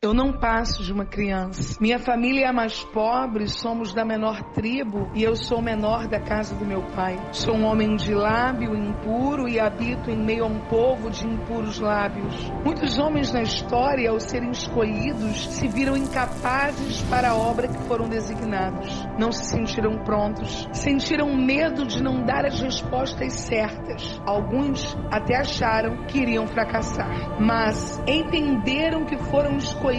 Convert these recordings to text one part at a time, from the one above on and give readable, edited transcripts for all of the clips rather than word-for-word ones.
Eu não passo de uma criança. Minha família é a mais pobre, somos da menor tribo e eu sou o menor da casa do meu pai. Sou um homem de lábio impuro e habito em meio a um povo de impuros lábios. Muitos homens na história, ao serem escolhidos, se viram incapazes para a obra que foram designados. Não se sentiram prontos, sentiram medo de não dar as respostas certas. Alguns até acharam que iriam fracassar, mas entenderam que foram escolhidos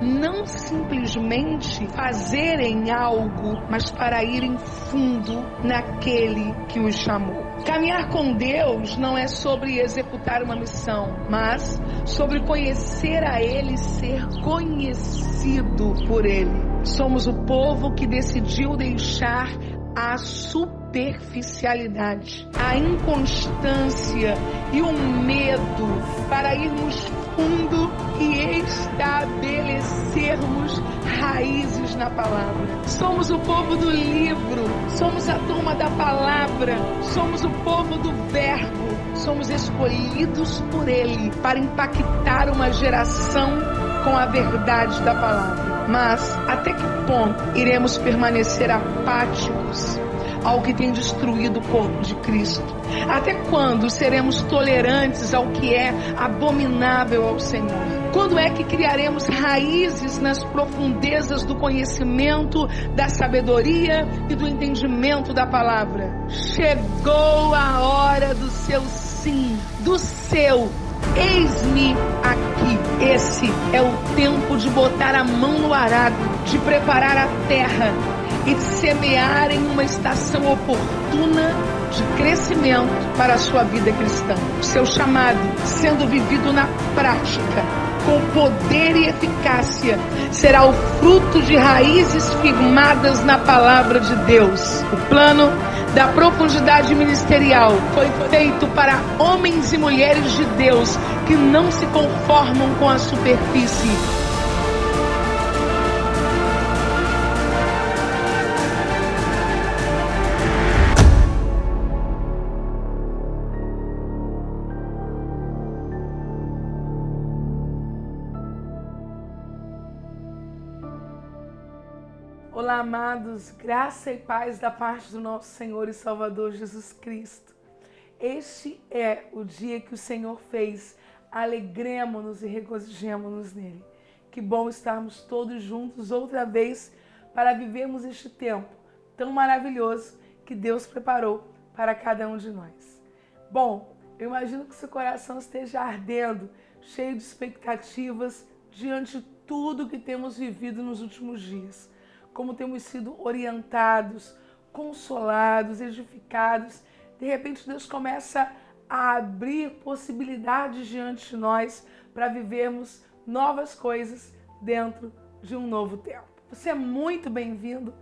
não simplesmente fazerem algo, mas para irem fundo naquele que os chamou. Caminhar com Deus não é sobre executar uma missão, mas sobre conhecer a Ele e ser conhecido por Ele. Somos o povo que decidiu deixar a superficialidade, a inconstância e o medo para irmos fundo e estabelecermos raízes na palavra. Somos o povo do livro, somos a turma da palavra, somos o povo do verbo, somos escolhidos por Ele para impactar uma geração com a verdade da palavra. Mas até que ponto iremos permanecer apáticos ao que tem destruído o corpo de Cristo? Até quando seremos tolerantes ao que é abominável ao Senhor? Quando é que criaremos raízes nas profundezas do conhecimento, da sabedoria e do entendimento da palavra? Chegou a hora do seu sim, do seu eis-me aqui. Esse é o tempo de botar a mão no arado, de preparar a terra e de semear em uma estação oportuna de crescimento para a sua vida cristã. O seu chamado sendo vivido na prática, com poder e eficácia, será o fruto de raízes firmadas na palavra de Deus. O plano da profundidade ministerial foi feito para homens e mulheres de Deus que não se conformam com a superfície. Olá, amados, graça e paz da parte do nosso Senhor e Salvador Jesus Cristo. Este é o dia que o Senhor fez, alegremo-nos e regozijemo-nos nele. Que bom estarmos todos juntos outra vez para vivermos este tempo tão maravilhoso que Deus preparou para cada um de nós. Bom, eu imagino que seu coração esteja ardendo, cheio de expectativas diante de tudo que temos vivido nos últimos dias. Como temos sido orientados, consolados, edificados. De repente Deus começa a abrir possibilidades diante de nós para vivermos novas coisas dentro de um novo tempo. Você é muito bem-vindo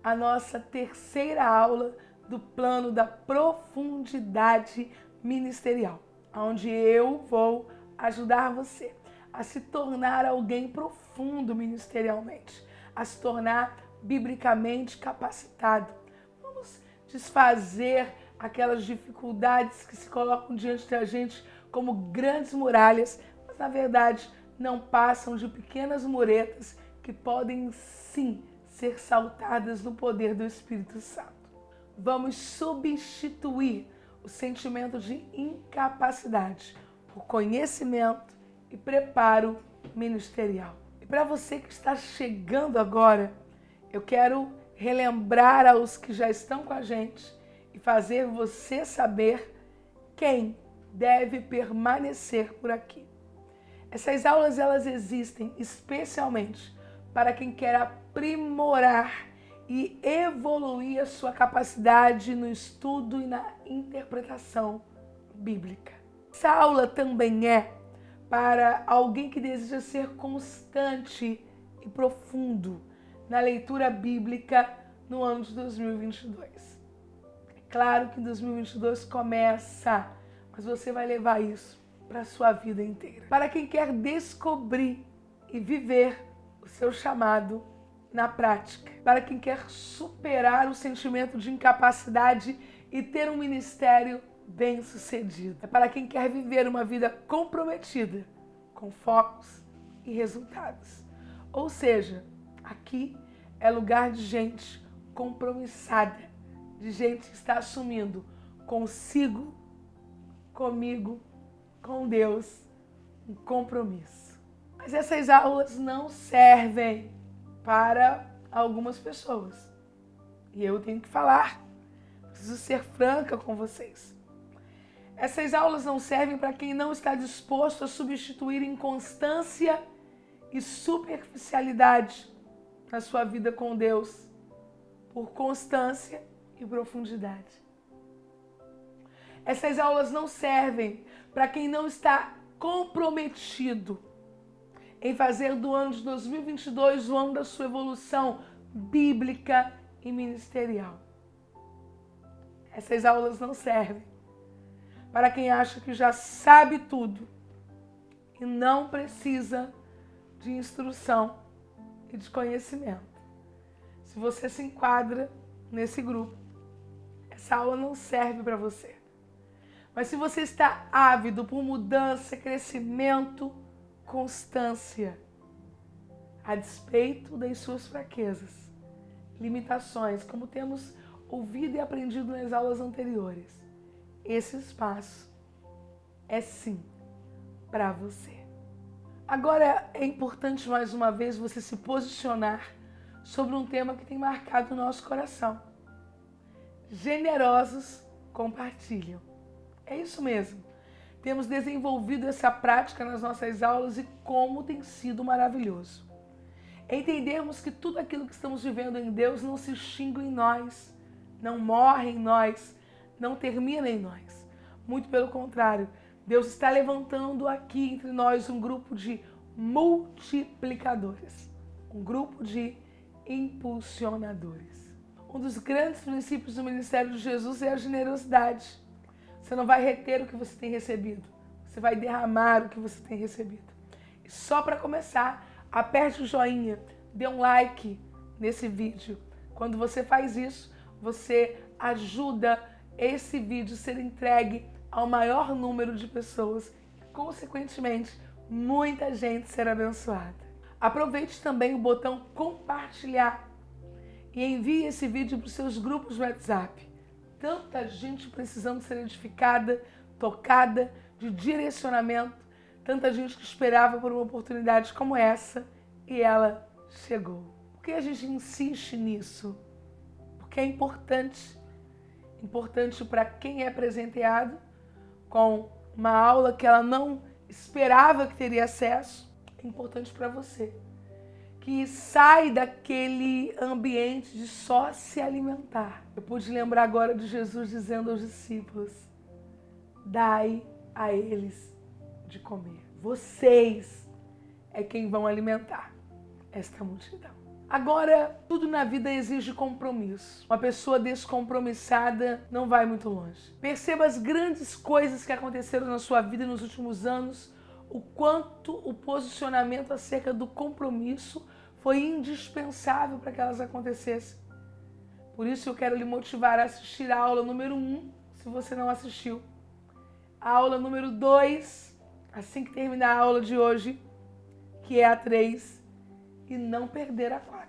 à nossa terceira aula do plano da profundidade ministerial, onde eu vou ajudar você a se tornar alguém profundo ministerialmente, a se tornar biblicamente capacitado. Vamos desfazer aquelas dificuldades que se colocam diante da gente como grandes muralhas, mas na verdade não passam de pequenas muretas que podem sim ser saltadas no poder do Espírito Santo. Vamos substituir o sentimento de incapacidade por conhecimento e preparo ministerial. E para você que está chegando agora, eu quero relembrar aos que já estão com a gente e fazer você saber quem deve permanecer por aqui. Essas aulas elas existem especialmente para quem quer aprimorar e evoluir a sua capacidade no estudo e na interpretação bíblica. Essa aula também é para alguém que deseja ser constante e profundo na leitura bíblica no ano de 2022. É claro que 2022 começa, mas você vai levar isso para a sua vida inteira. Para quem quer descobrir e viver o seu chamado na prática. Para quem quer superar o sentimento de incapacidade e ter um ministério bem-sucedido. É para quem quer viver uma vida comprometida, com focos e resultados. Ou seja, aqui é lugar de gente compromissada, de gente que está assumindo consigo, comigo, com Deus, um compromisso. Mas essas aulas não servem para algumas pessoas. E eu tenho que falar, preciso ser franca com vocês. Essas aulas não servem para quem não está disposto a substituir inconstância e superficialidade na sua vida com Deus por constância e profundidade. Essas aulas não servem para quem não está comprometido em fazer do ano de 2022 o ano da sua evolução bíblica e ministerial. Essas aulas não servem para quem acha que já sabe tudo e não precisa de instrução e de conhecimento. Se você se enquadra nesse grupo, essa aula não serve para você. Mas se você está ávido por mudança, crescimento, constância, a despeito das suas fraquezas, limitações, como temos ouvido e aprendido nas aulas anteriores, esse espaço é sim para você. Agora é importante mais uma vez você se posicionar sobre um tema que tem marcado o nosso coração. Generosos compartilham. É isso mesmo. Temos desenvolvido essa prática nas nossas aulas e como tem sido maravilhoso. Entendermos que tudo aquilo que estamos vivendo em Deus não se extingue em nós, não morre em nós, não termina em nós. Muito pelo contrário, Deus está levantando aqui entre nós um grupo de multiplicadores, um grupo de impulsionadores. Um dos grandes princípios do ministério de Jesus é a generosidade. Você não vai reter o que você tem recebido, você vai derramar o que você tem recebido. E só para começar, aperte o joinha, dê um like nesse vídeo. Quando você faz isso, você ajuda esse vídeo a ser entregue ao maior número de pessoas e, consequentemente, muita gente será abençoada. Aproveite também o botão compartilhar e envie esse vídeo para os seus grupos do WhatsApp. Tanta gente precisando ser edificada, tocada, de direcionamento, tanta gente que esperava por uma oportunidade como essa e ela chegou. Por que a gente insiste nisso? Porque é importante para quem é presenteado com uma aula que ela não esperava que teria acesso, é importante para você, que sai daquele ambiente de só se alimentar. Eu pude lembrar agora de Jesus dizendo aos discípulos: dai a eles de comer. Vocês é quem vão alimentar esta multidão. Agora, tudo na vida exige compromisso. Uma pessoa descompromissada não vai muito longe. Perceba as grandes coisas que aconteceram na sua vida nos últimos anos, o quanto o posicionamento acerca do compromisso foi indispensável para que elas acontecessem. Por isso eu quero lhe motivar a assistir a aula número 1, se você não assistiu. A aula número 2, assim que terminar a aula de hoje, que é a 3, e não perder a 4.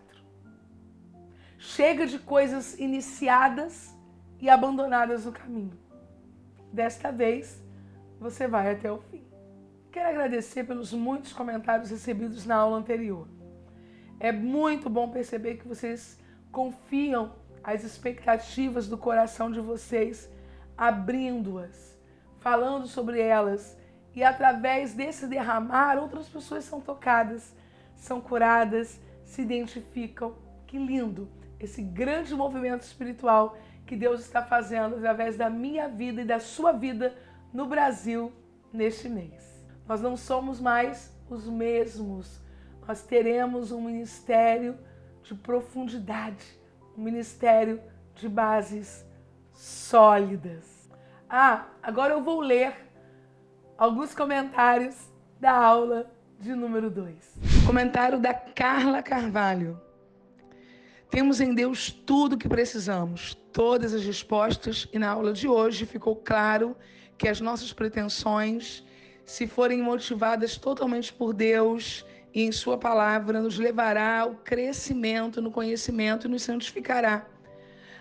Chega de coisas iniciadas e abandonadas no caminho. Desta vez, você vai até o fim. Quero agradecer pelos muitos comentários recebidos na aula anterior. É muito bom perceber que vocês confiam as expectativas do coração de vocês, abrindo-as, falando sobre elas, e através desse derramar, outras pessoas são tocadas, são curadas, se identificam. Que lindo esse grande movimento espiritual que Deus está fazendo através da minha vida e da sua vida no Brasil neste mês. Nós não somos mais os mesmos. Nós teremos um ministério de profundidade, um ministério de bases sólidas. Agora eu vou ler alguns comentários da aula de número 2. Comentário da Carla Carvalho. Temos em Deus tudo o que precisamos, todas as respostas, e na aula de hoje ficou claro que as nossas pretensões, se forem motivadas totalmente por Deus e em sua palavra nos levará ao crescimento no conhecimento e nos santificará,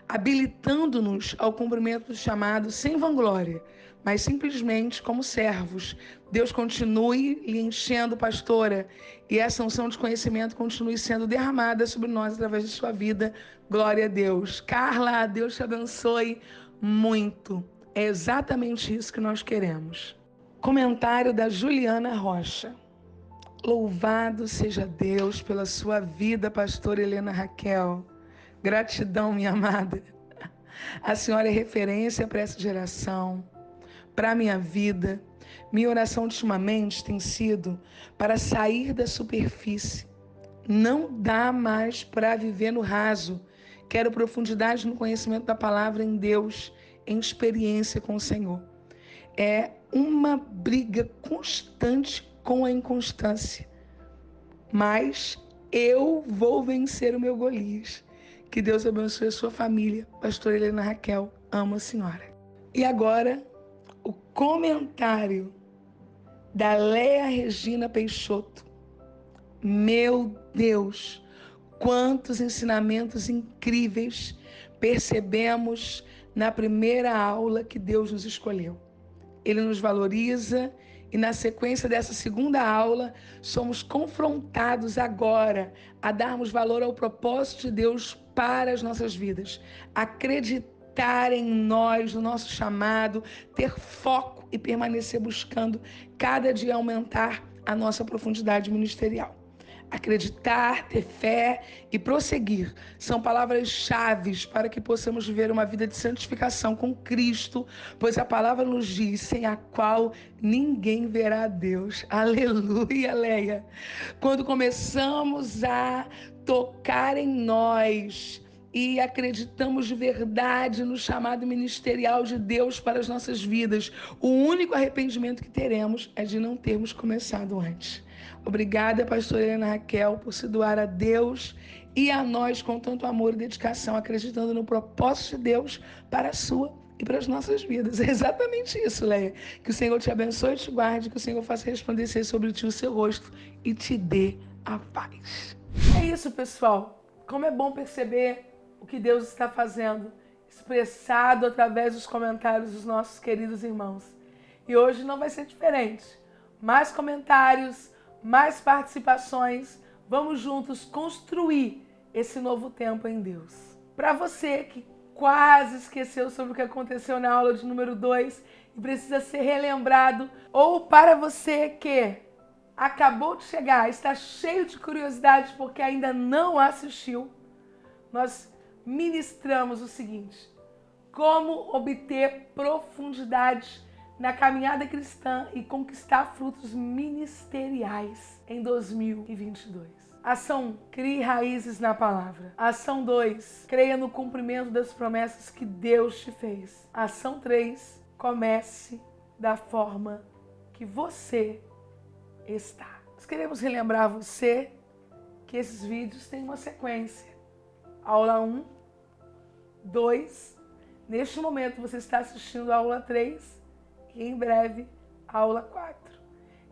habilitando-nos ao cumprimento do chamado sem vanglória, mas simplesmente como servos. Deus continue lhe enchendo, pastora, e essa unção de conhecimento continue sendo derramada sobre nós através de sua vida. Glória a Deus. Carla, Deus te abençoe muito. É exatamente isso que nós queremos. Comentário da Juliana Rocha. Louvado seja Deus pela sua vida, pastora Helena Raquel. Gratidão, minha amada. A senhora é referência para essa geração, para a minha vida. Minha oração ultimamente tem sido para sair da superfície. Não dá mais para viver no raso. Quero profundidade no conhecimento da palavra em Deus, em experiência com o Senhor. É uma briga constante com a inconstância. Mas eu vou vencer o meu Golias. Que Deus abençoe a sua família. Pastora Helena Raquel, amo a senhora. E agora, o comentário da Léa Regina Peixoto. Meu Deus, quantos ensinamentos incríveis percebemos na primeira aula que Deus nos escolheu. Ele nos valoriza e na sequência dessa segunda aula somos confrontados agora a darmos valor ao propósito de Deus para as nossas vidas. Acreditar em nós, no nosso chamado, ter foco e permanecer buscando cada dia aumentar a nossa profundidade ministerial. Acreditar, ter fé e prosseguir são palavras-chave para que possamos viver uma vida de santificação com Cristo, pois a palavra nos diz, sem a qual ninguém verá a Deus. Aleluia, Leia. Quando começamos a tocar em nós e acreditamos de verdade no chamado ministerial de Deus para as nossas vidas, o único arrependimento que teremos é de não termos começado antes. Obrigada, pastora Helena Raquel, por se doar a Deus e a nós com tanto amor e dedicação, acreditando no propósito de Deus para a sua e para as nossas vidas. É exatamente isso, Leia. Que o Senhor te abençoe e te guarde, que o Senhor faça resplandecer sobre ti o seu rosto e te dê a paz. É isso, pessoal. Como é bom perceber o que Deus está fazendo, expressado através dos comentários dos nossos queridos irmãos. E hoje não vai ser diferente. Mais comentários, mais participações, vamos juntos construir esse novo tempo em Deus. Para você que quase esqueceu sobre o que aconteceu na aula de número 2 e precisa ser relembrado, ou para você que acabou de chegar, está cheio de curiosidade porque ainda não assistiu, nós ministramos o seguinte: como obter profundidade na caminhada cristã e conquistar frutos ministeriais em 2022. Ação: crie raízes na palavra. Ação 2: creia no cumprimento das promessas que Deus te fez. Ação 3: comece da forma que você está. Nós queremos relembrar você que esses vídeos têm uma sequência. Aula 1, 2, neste momento você está assistindo a aula 3, e em breve, a aula 4.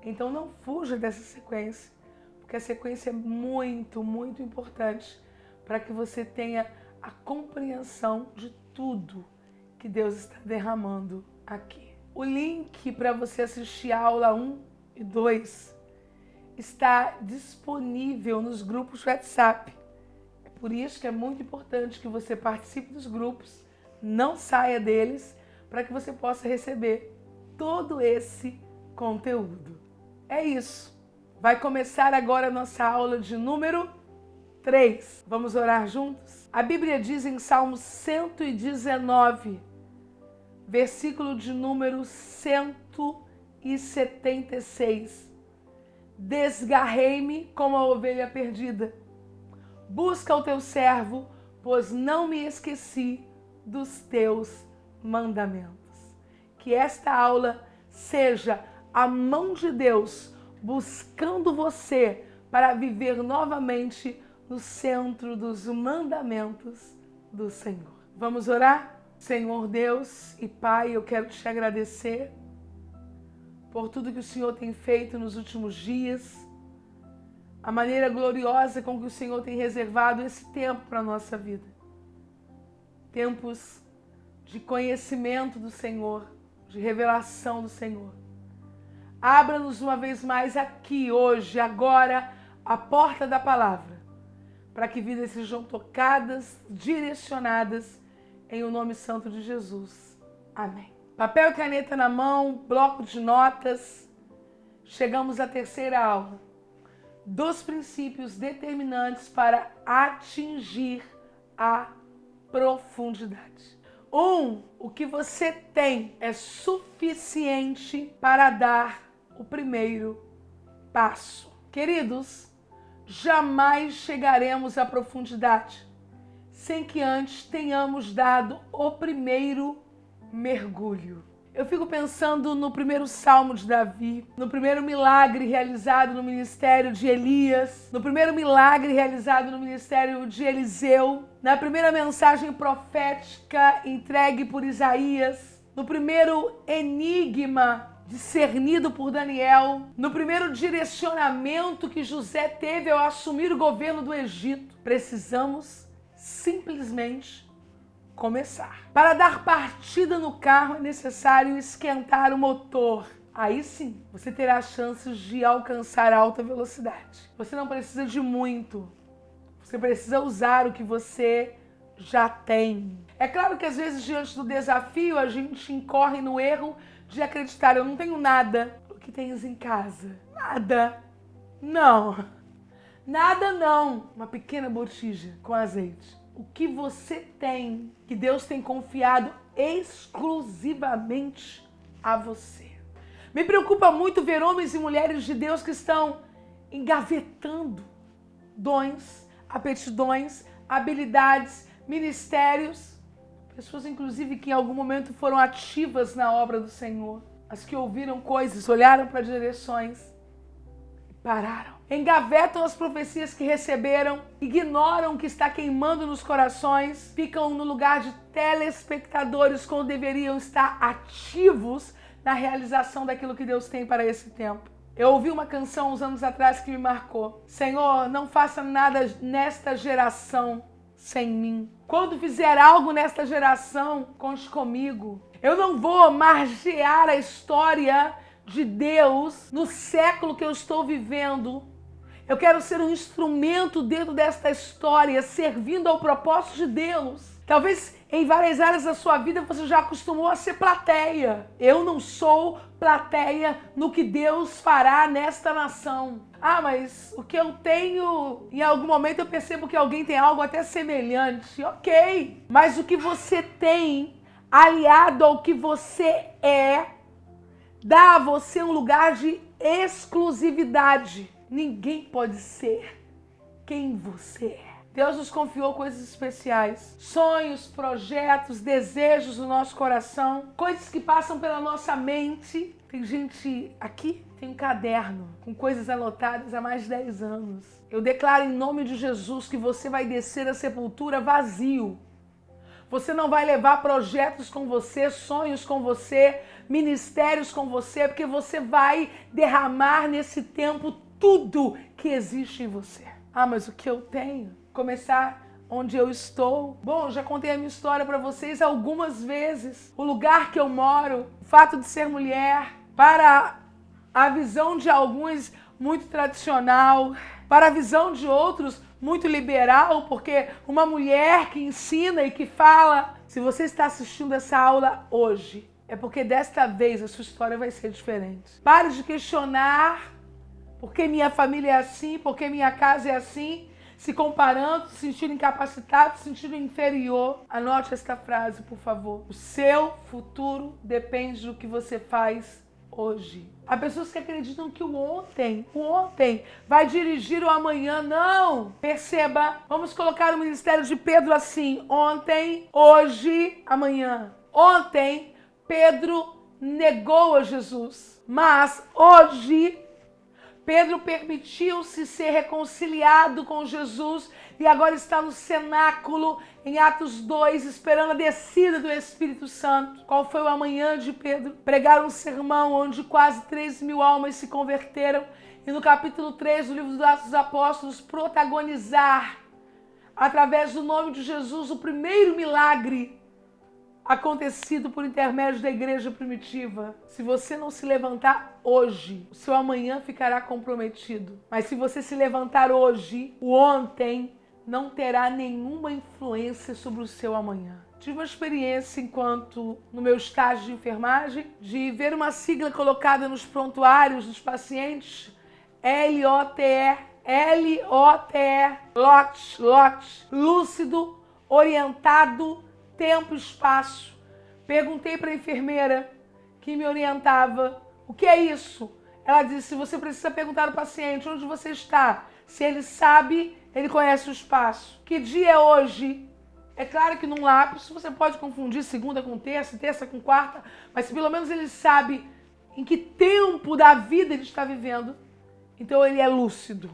Então não fuja dessa sequência, porque a sequência é muito, muito importante para que você tenha a compreensão de tudo que Deus está derramando aqui. O link para você assistir a aula 1 e 2 está disponível nos grupos WhatsApp. É por isso que é muito importante que você participe dos grupos, não saia deles, para que você possa receber todo esse conteúdo. É isso. Vai começar agora a nossa aula de número 3. Vamos orar juntos? A Bíblia diz em Salmo 119, versículo de número 176. Desgarrei-me como a ovelha perdida. Busca o teu servo, pois não me esqueci dos teus mandamentos. Que esta aula seja a mão de Deus buscando você para viver novamente no centro dos mandamentos do Senhor. Vamos orar? Senhor Deus e Pai, eu quero te agradecer por tudo que o Senhor tem feito nos últimos dias, a maneira gloriosa com que o Senhor tem reservado esse tempo para a nossa vida. Tempos de conhecimento do Senhor, de revelação do Senhor. Abra-nos uma vez mais aqui, hoje, agora, a porta da palavra, para que vidas sejam tocadas, direcionadas, em o nome santo de Jesus. Amém. Papel e caneta na mão, bloco de notas. Chegamos à terceira aula dos princípios determinantes para atingir a profundidade. O que você tem é suficiente para dar o primeiro passo. Queridos, jamais chegaremos à profundidade sem que antes tenhamos dado o primeiro mergulho. Eu fico pensando no primeiro salmo de Davi, no primeiro milagre realizado no ministério de Elias, no primeiro milagre realizado no ministério de Eliseu, na primeira mensagem profética entregue por Isaías, no primeiro enigma discernido por Daniel, no primeiro direcionamento que José teve ao assumir o governo do Egito. Precisamos simplesmente começar. Para dar partida no carro é necessário esquentar o motor. Aí sim, você terá chances de alcançar alta velocidade. Você não precisa de muito. Você precisa usar o que você já tem. É claro que às vezes diante do desafio a gente incorre no erro de acreditar, eu não tenho nada. O que tens em casa? Nada. Não. Nada não. Uma pequena botija com azeite. O que você tem, que Deus tem confiado exclusivamente a você. Me preocupa muito ver homens e mulheres de Deus que estão engavetando dons, aptidões, habilidades, ministérios, pessoas inclusive que em algum momento foram ativas na obra do Senhor, as que ouviram coisas, olharam para direções e pararam. Engavetam as profecias que receberam, ignoram o que está queimando nos corações, ficam no lugar de telespectadores quando deveriam estar ativos na realização daquilo que Deus tem para esse tempo. Eu ouvi uma canção uns anos atrás que me marcou. Senhor, não faça nada nesta geração sem mim. Quando fizer algo nesta geração, conte comigo. Eu não vou margear a história de Deus no século que eu estou vivendo. Eu quero ser um instrumento dentro desta história, servindo ao propósito de Deus. Talvez em várias áreas da sua vida você já acostumou a ser plateia. Eu não sou plateia no que Deus fará nesta nação. Ah, mas o que eu tenho, em algum momento eu percebo que alguém tem algo até semelhante. Ok, mas o que você tem, aliado ao que você é, dá a você um lugar de exclusividade. Ninguém pode ser quem você é. Deus nos confiou coisas especiais, sonhos, projetos, desejos do nosso coração, coisas que passam pela nossa mente. Tem gente aqui, tem um caderno com coisas anotadas há mais de 10 anos. Eu declaro em nome de Jesus que você vai descer a sepultura vazio. Você não vai levar projetos com você, sonhos com você, ministérios com você, porque você vai derramar nesse tempo tudo que existe em você. Ah, mas o que eu tenho? Começar onde eu estou. Bom, já contei a minha história para vocês algumas vezes. O lugar que eu moro, o fato de ser mulher, para a visão de alguns muito tradicional, para a visão de outros muito liberal, porque uma mulher que ensina e que fala, se você está assistindo essa aula hoje, é porque desta vez a sua história vai ser diferente. Pare de questionar porque minha família é assim, porque minha casa é assim, se comparando, se sentindo incapacitado, se sentindo inferior. Anote esta frase, por favor. O seu futuro depende do que você faz hoje. Há pessoas que acreditam que o ontem vai dirigir o amanhã. Não! Perceba, vamos colocar o ministério de Pedro assim: ontem, hoje, amanhã. Ontem, Pedro negou a Jesus, mas hoje Pedro permitiu-se ser reconciliado com Jesus e agora está no cenáculo, em Atos 2, esperando a descida do Espírito Santo. Qual foi o amanhã de Pedro? Pregar um sermão onde quase 3.000 almas se converteram e no capítulo 3 do livro dos Atos dos Apóstolos protagonizar, através do nome de Jesus, o primeiro milagre acontecido por intermédio da igreja primitiva. Se você não se levantar hoje, o seu amanhã ficará comprometido. Mas se você se levantar hoje, o ontem não terá nenhuma influência sobre o seu amanhã. Tive uma experiência enquanto no meu estágio de enfermagem, de ver uma sigla colocada nos prontuários dos pacientes, LOTE, LOTE, lúcido, orientado, tempo e espaço. Perguntei para a enfermeira que me orientava, o que é isso? Ela disse, você precisa perguntar ao paciente onde você está. Se ele sabe, ele conhece o espaço. Que dia é hoje? É claro que num lápis você pode confundir segunda com terça, terça com quarta, mas se pelo menos ele sabe em que tempo da vida ele está vivendo, então ele é lúcido,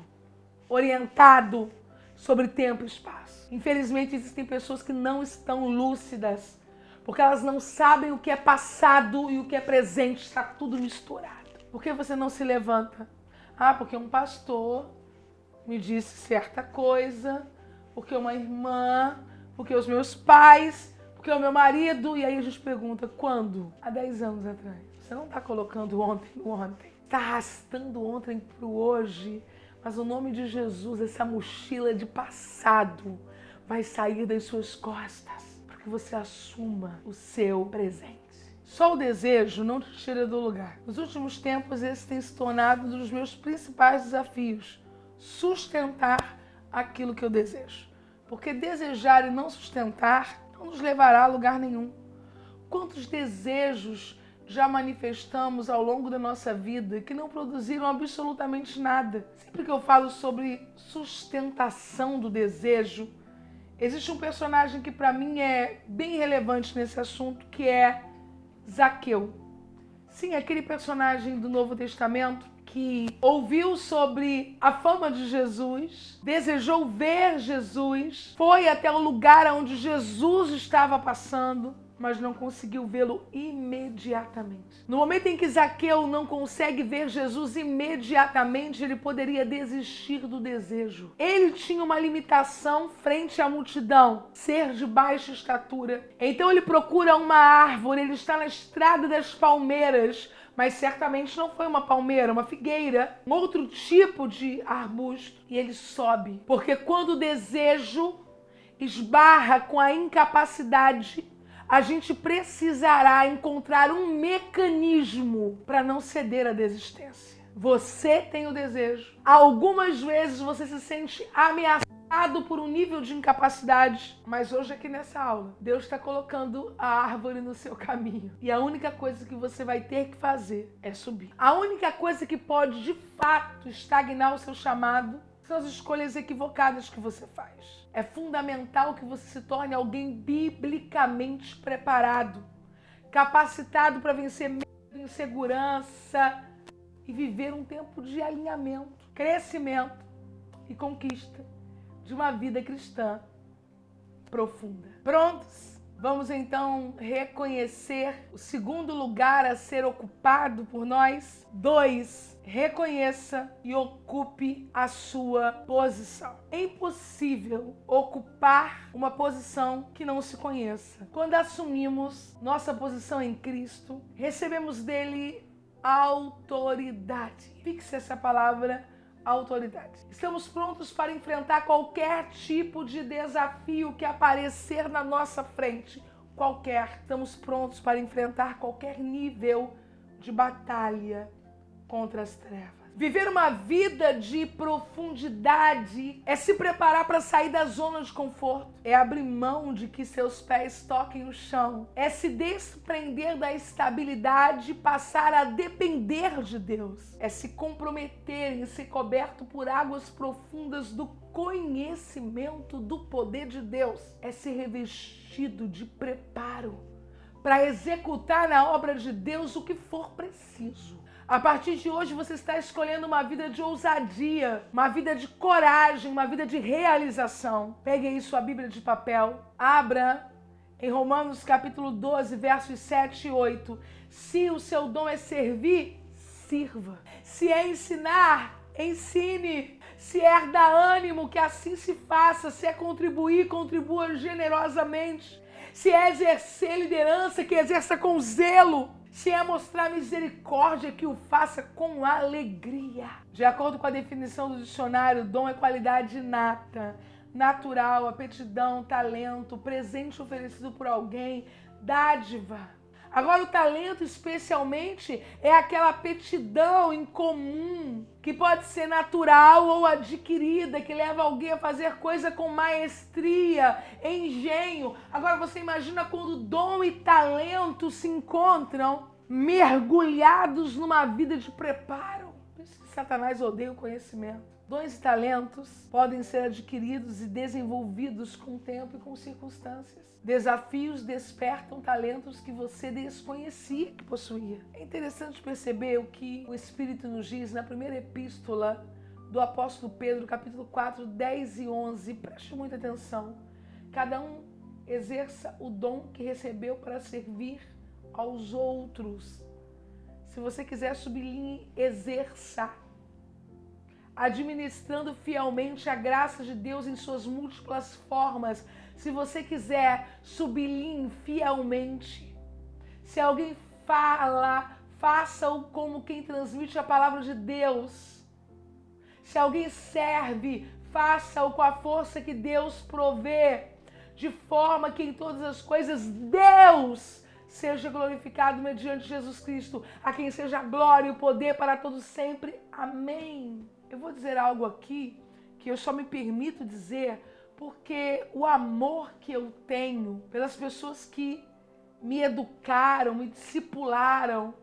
orientado sobre tempo e espaço. Infelizmente existem pessoas que não estão lúcidas, porque elas não sabem o que é passado e o que é presente, está tudo misturado. Por que você não se levanta? Ah, porque um pastor me disse certa coisa, porque uma irmã, porque os meus pais, porque o meu marido. E aí a gente pergunta, quando? Há 10 anos atrás. Você não está colocando ontem no ontem. Está arrastando ontem para o hoje. Mas o nome de Jesus, essa mochila de passado, vai sair das suas costas. Para que você assuma o seu presente. Só o desejo não te tira do lugar. Nos últimos tempos, esse tem se tornado um dos meus principais desafios. Sustentar aquilo que eu desejo. Porque desejar e não sustentar não nos levará a lugar nenhum. Quantos desejos já manifestamos ao longo da nossa vida que não produziram absolutamente nada? Sempre que eu falo sobre sustentação do desejo, existe um personagem que para mim é bem relevante nesse assunto, que é Zaqueu. Sim, aquele personagem do Novo Testamento que ouviu sobre a fama de Jesus, desejou ver Jesus, foi até o lugar onde Jesus estava passando, mas não conseguiu vê-lo imediatamente. No momento em que Zaqueu não consegue ver Jesus imediatamente, ele poderia desistir do desejo. Ele tinha uma limitação frente à multidão, ser de baixa estatura. Então ele procura uma árvore, ele está na estrada das palmeiras, mas certamente não foi uma palmeira, uma figueira, um outro tipo de arbusto. E ele sobe, porque quando o desejo esbarra com a incapacidade, a gente precisará encontrar um mecanismo para não ceder à desistência. Você tem o desejo. Algumas vezes você se sente ameaçado por um nível de incapacidade, mas hoje aqui nessa aula, Deus está colocando a árvore no seu caminho. E a única coisa que você vai ter que fazer é subir. A única coisa que pode, de fato, estagnar o seu chamado são as escolhas equivocadas que você faz. É fundamental que você se torne alguém biblicamente preparado, capacitado para vencer medo, insegurança e viver um tempo de alinhamento, crescimento e conquista de uma vida cristã profunda. Prontos? Vamos então reconhecer o segundo lugar a ser ocupado por nós. 2. Reconheça e ocupe a sua posição. É impossível ocupar uma posição que não se conheça. Quando assumimos nossa posição em Cristo, recebemos dele autoridade. Fixe essa palavra, autoridade. Estamos prontos para enfrentar qualquer tipo de desafio que aparecer na nossa frente. Qualquer. Estamos prontos para enfrentar qualquer nível de batalha contra as trevas. Viver uma vida de profundidade é se preparar para sair da zona de conforto. É abrir mão de que seus pés toquem o chão. É se desprender da estabilidade e passar a depender de Deus. É se comprometer em ser coberto por águas profundas do conhecimento do poder de Deus. É ser revestido de preparo para executar na obra de Deus o que for preciso. A partir de hoje você está escolhendo uma vida de ousadia, uma vida de coragem, uma vida de realização. Pegue aí sua Bíblia de papel, abra em Romanos capítulo 12, versos 7 e 8. Se o seu dom é servir, sirva. Se é ensinar, ensine. Se é dar ânimo, que assim se faça. Se é contribuir, contribua generosamente. Se é exercer liderança, que exerça com zelo. Se é mostrar misericórdia, que o faça com alegria. De acordo com a definição do dicionário, dom é qualidade inata, natural, aptidão, talento, presente oferecido por alguém, dádiva. Agora, o talento, especialmente, é aquela aptidão em comum, que pode ser natural ou adquirida, que leva alguém a fazer coisa com maestria, engenho. Agora, você imagina quando dom e talento se encontram, mergulhados numa vida de preparo. Por isso que Satanás odeia o conhecimento. Dons e talentos podem ser adquiridos e desenvolvidos com o tempo e com circunstâncias. Desafios despertam talentos que você desconhecia que possuía. É interessante perceber o que o Espírito nos diz na primeira epístola do apóstolo Pedro, capítulo 4, 10 e 11. Preste muita atenção. Cada um exerça o dom que recebeu para servir aos outros. Se você quiser, sublinhe exerça. Administrando fielmente a graça de Deus em suas múltiplas formas. Se você quiser, sublinhe fielmente. Se alguém fala, faça-o como quem transmite a palavra de Deus. Se alguém serve, faça-o com a força que Deus provê, de forma que em todas as coisas Deus seja glorificado mediante Jesus Cristo, a quem seja a glória e o poder para todos sempre. Amém. Eu vou dizer algo aqui que eu só me permito dizer porque o amor que eu tenho pelas pessoas que me educaram, me discipularam,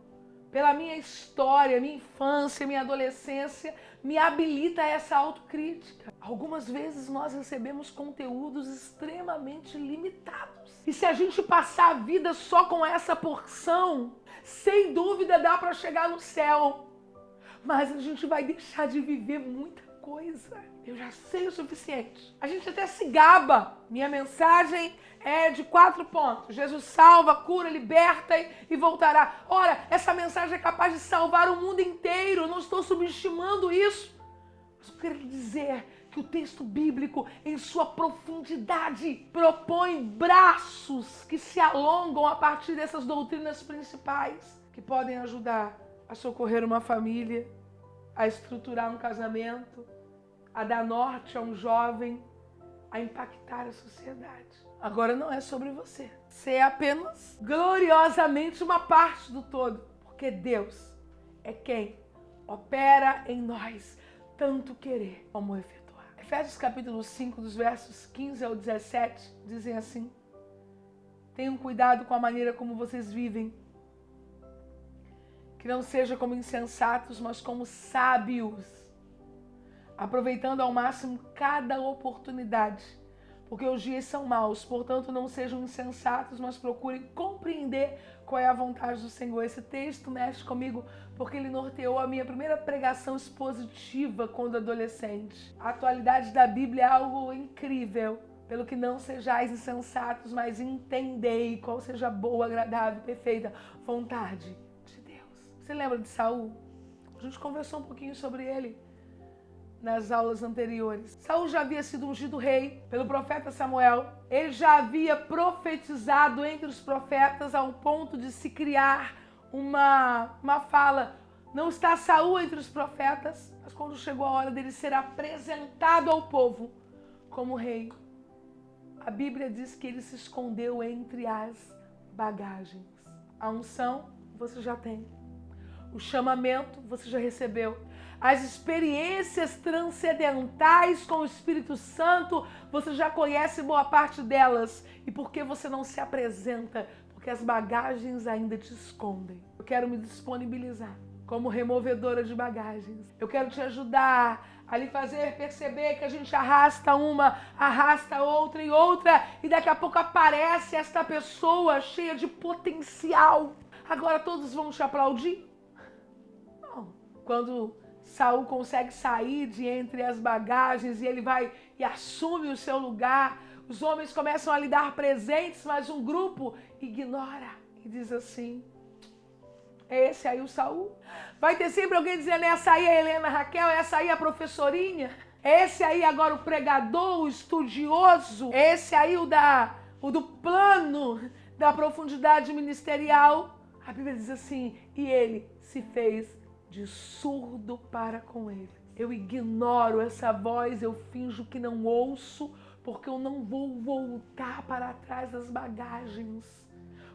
pela minha história, minha infância, minha adolescência, me habilita a essa autocrítica. Algumas vezes nós recebemos conteúdos extremamente limitados. E se a gente passar a vida só com essa porção, sem dúvida dá para chegar no céu. Mas a gente vai deixar de viver muita coisa. Eu já sei o suficiente. A gente até se gaba. Minha mensagem é de 4 pontos. Jesus salva, cura, liberta e voltará. Ora, essa mensagem é capaz de salvar o mundo inteiro. Eu não estou subestimando isso. Mas eu quero dizer que o texto bíblico, em sua profundidade, propõe braços que se alongam a partir dessas doutrinas principais, que podem ajudar a socorrer uma família, a estruturar um casamento, a dar norte a um jovem, a impactar a sociedade. Agora não é sobre você. Você é apenas gloriosamente uma parte do todo, porque Deus é quem opera em nós tanto querer como efetuar. Efésios capítulo 5, dos versos 15 ao 17, dizem assim: tenham cuidado com a maneira como vocês vivem, que não seja como insensatos, mas como sábios, aproveitando ao máximo cada oportunidade, porque os dias são maus. Portanto, não sejam insensatos, mas procurem compreender qual é a vontade do Senhor. Esse texto mexe comigo porque ele norteou a minha primeira pregação expositiva quando adolescente. A atualidade da Bíblia é algo incrível. Pelo que não sejais insensatos, mas entendei qual seja a boa, agradável e perfeita vontade. Você lembra de Saul? A gente conversou um pouquinho sobre ele nas aulas anteriores. Saul já havia sido ungido rei pelo profeta Samuel. Ele já havia profetizado entre os profetas ao ponto de se criar uma fala. Não está Saul entre os profetas, mas quando chegou a hora dele ser apresentado ao povo como rei, a Bíblia diz que ele se escondeu entre as bagagens. A unção você já tem. O chamamento você já recebeu. As experiências transcendentais com o Espírito Santo, você já conhece boa parte delas. E por que você não se apresenta? Porque as bagagens ainda te escondem. Eu quero me disponibilizar como removedora de bagagens. Eu quero te ajudar a lhe fazer perceber que a gente arrasta uma, arrasta outra e outra, e daqui a pouco aparece esta pessoa cheia de potencial. Agora todos vão te aplaudir? Quando Saul consegue sair de entre as bagagens e ele vai e assume o seu lugar, os homens começam a lhe dar presentes, mas um grupo ignora e diz assim: É esse aí o Saul. Vai ter sempre alguém dizendo, essa aí é a Helena Raquel, essa aí é a professorinha. Esse aí agora o pregador, o estudioso. Esse aí o do plano da profundidade ministerial. A Bíblia diz assim, e ele se fez de surdo para com ele. Eu ignoro essa voz, eu finjo que não ouço, porque eu não vou voltar para trás das bagagens.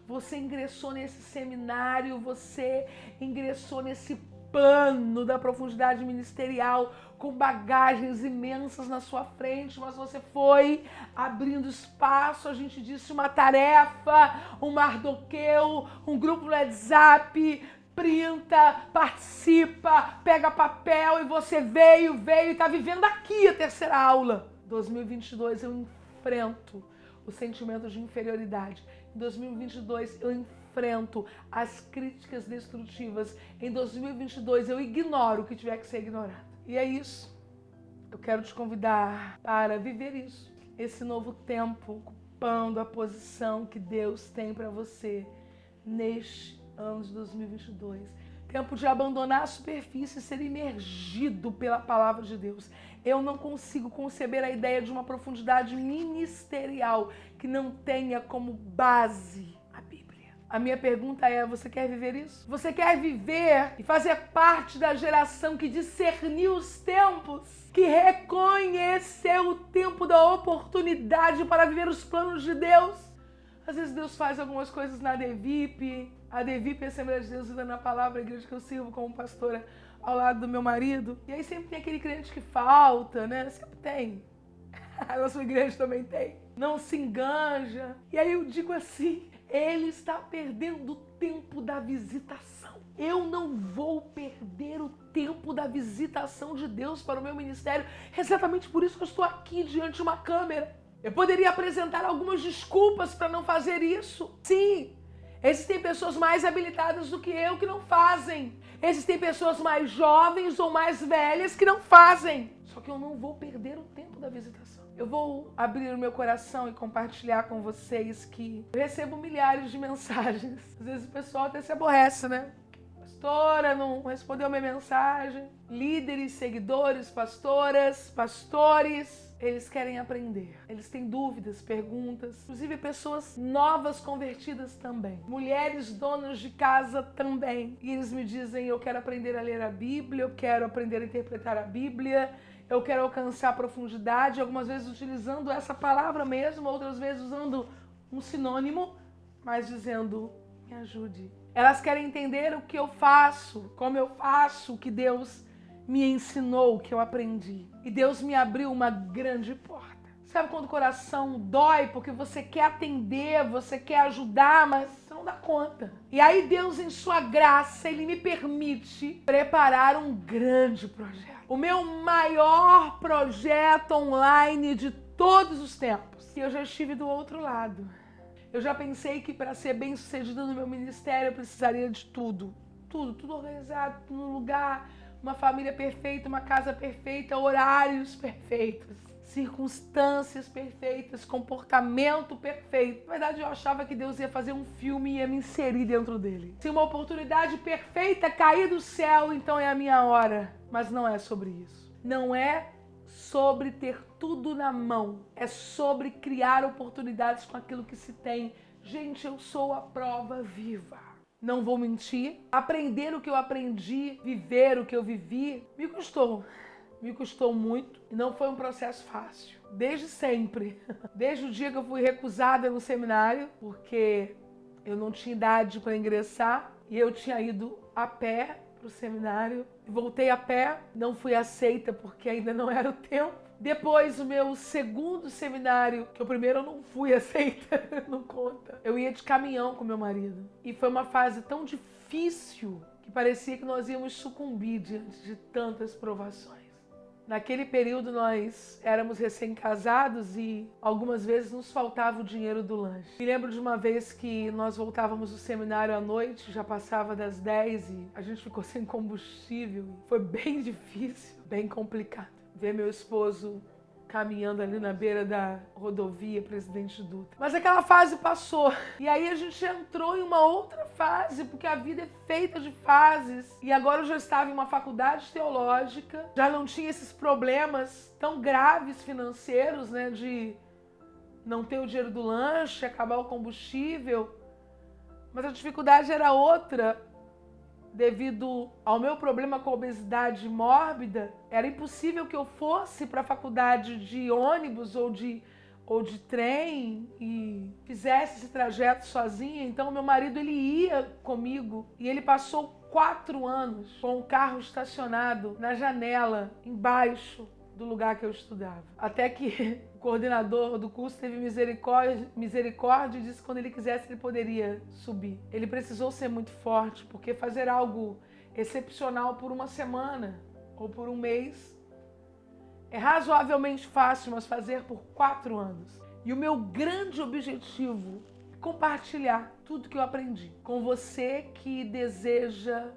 Você ingressou nesse seminário, você ingressou nesse plano da profundidade ministerial com bagagens imensas na sua frente, mas você foi abrindo espaço, a gente disse uma tarefa, um Mardoqueu, um grupo no WhatsApp, printa, participa, pega papel e você veio e está vivendo aqui a terceira aula. 2022 eu enfrento o sentimento de inferioridade. Em 2022 eu enfrento as críticas destrutivas. Em 2022 eu ignoro o que tiver que ser ignorado. E é isso. Eu quero te convidar para viver isso. Esse novo tempo, ocupando a posição que Deus tem para você neste ano de 2022. Tempo de abandonar a superfície e ser imergido pela palavra de Deus. Eu não consigo conceber a ideia de uma profundidade ministerial que não tenha como base a Bíblia. A minha pergunta é, você quer viver isso? Você quer viver e fazer parte da geração que discerniu os tempos? Que reconheceu o tempo da oportunidade para viver os planos de Deus? Às vezes Deus faz algumas coisas na DEVIP. A DEVIP é a Assembleia de Deus Vida na Palavra, a igreja que eu sirvo como pastora ao lado do meu marido. E aí sempre tem aquele crente que falta, né? Sempre tem. A sua igreja também tem. Não se enganja. E aí eu digo assim, ele está perdendo o tempo da visitação. Eu não vou perder o tempo da visitação de Deus para o meu ministério. Exatamente por isso que eu estou aqui diante de uma câmera. Eu poderia apresentar algumas desculpas para não fazer isso. Sim, existem pessoas mais habilitadas do que eu que não fazem. Existem pessoas mais jovens ou mais velhas que não fazem. Só que eu não vou perder o tempo da visitação. Eu vou abrir o meu coração e compartilhar com vocês que eu recebo milhares de mensagens. Às vezes o pessoal até se aborrece, né? Pastora, não respondeu minha mensagem. Líderes, seguidores, pastoras, pastores, eles querem aprender. Eles têm dúvidas, perguntas. Inclusive pessoas novas convertidas também. Mulheres donas de casa também. E eles me dizem, eu quero aprender a ler a Bíblia, eu quero aprender a interpretar a Bíblia, eu quero alcançar a profundidade, algumas vezes utilizando essa palavra mesmo, outras vezes usando um sinônimo, mas dizendo, me ajude. Elas querem entender o que eu faço, como eu faço, o que Deus me ensinou, o que eu aprendi. E Deus me abriu uma grande porta. Sabe quando o coração dói porque você quer atender, você quer ajudar, mas você não dá conta. E aí Deus, em sua graça, Ele me permite preparar um grande projeto. O meu maior projeto online de todos os tempos. E eu já estive do outro lado. Eu já pensei que para ser bem sucedido no meu ministério eu precisaria de tudo. Tudo organizado, tudo no lugar, uma família perfeita, uma casa perfeita, horários perfeitos, circunstâncias perfeitas, comportamento perfeito. Na verdade eu achava que Deus ia fazer um filme e ia me inserir dentro dele. Se uma oportunidade perfeita cair do céu, então é a minha hora. Mas não é sobre isso. Não é sobre ter tudo na mão, é sobre criar oportunidades com aquilo que se tem. Gente, eu sou a prova viva. Não vou mentir. Aprender o que eu aprendi, viver o que eu vivi, me custou muito e não foi um processo fácil. Desde sempre, desde o dia que eu fui recusada no seminário, porque eu não tinha idade para ingressar e eu tinha ido a pé pro seminário, voltei a pé, não fui aceita porque ainda não era o tempo. Depois o meu segundo seminário, que o primeiro eu não fui aceita, não conta. Eu ia de caminhão com meu marido e foi uma fase tão difícil que parecia que nós íamos sucumbir diante de tantas provações. Naquele período nós éramos recém-casados e algumas vezes nos faltava o dinheiro do lanche. Me lembro de uma vez que nós voltávamos do seminário à noite, já passava das 10 e a gente ficou sem combustível. Foi bem difícil, bem complicado. Ver meu esposo caminhando ali na beira da rodovia Presidente Dutra. Mas aquela fase passou. E aí a gente entrou em uma outra fase, porque a vida é feita de fases. E agora eu já estava em uma faculdade teológica, já não tinha esses problemas tão graves financeiros, né, de não ter o dinheiro do lanche, acabar o combustível. Mas a dificuldade era outra. Devido ao meu problema com a obesidade mórbida, era impossível que eu fosse para a faculdade de ônibus ou de trem e fizesse esse trajeto sozinha. Então, meu marido, ele ia comigo e ele passou 4 anos com o carro estacionado na janela, embaixo do lugar que eu estudava. Até que o coordenador do curso teve misericórdia e disse que quando ele quisesse ele poderia subir. Ele precisou ser muito forte, porque fazer algo excepcional por uma semana ou por um mês é razoavelmente fácil, mas fazer por 4 anos. E o meu grande objetivo é compartilhar tudo que eu aprendi com você que deseja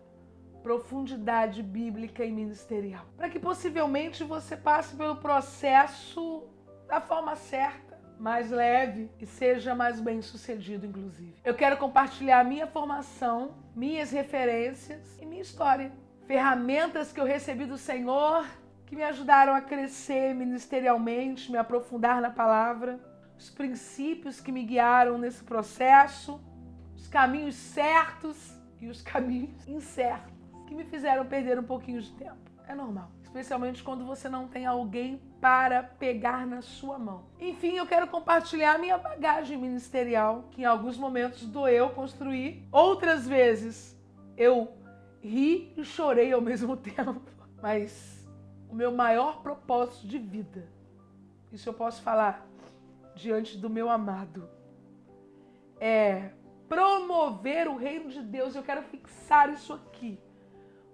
profundidade bíblica e ministerial, para que possivelmente você passe pelo processo da forma certa, mais leve e seja mais bem sucedido, inclusive. Eu quero compartilhar a minha formação, minhas referências e minha história. Ferramentas que eu recebi do Senhor que me ajudaram a crescer ministerialmente, me aprofundar na palavra, os princípios que me guiaram nesse processo, os caminhos certos e os caminhos incertos que me fizeram perder um pouquinho de tempo. É normal, especialmente quando você não tem alguém para pegar na sua mão. Enfim, eu quero compartilhar a minha bagagem ministerial, que em alguns momentos doeu construir, outras vezes eu ri e chorei ao mesmo tempo. Mas o meu maior propósito de vida, isso eu posso falar diante do meu amado, é promover o reino de Deus. Eu quero fixar isso aqui,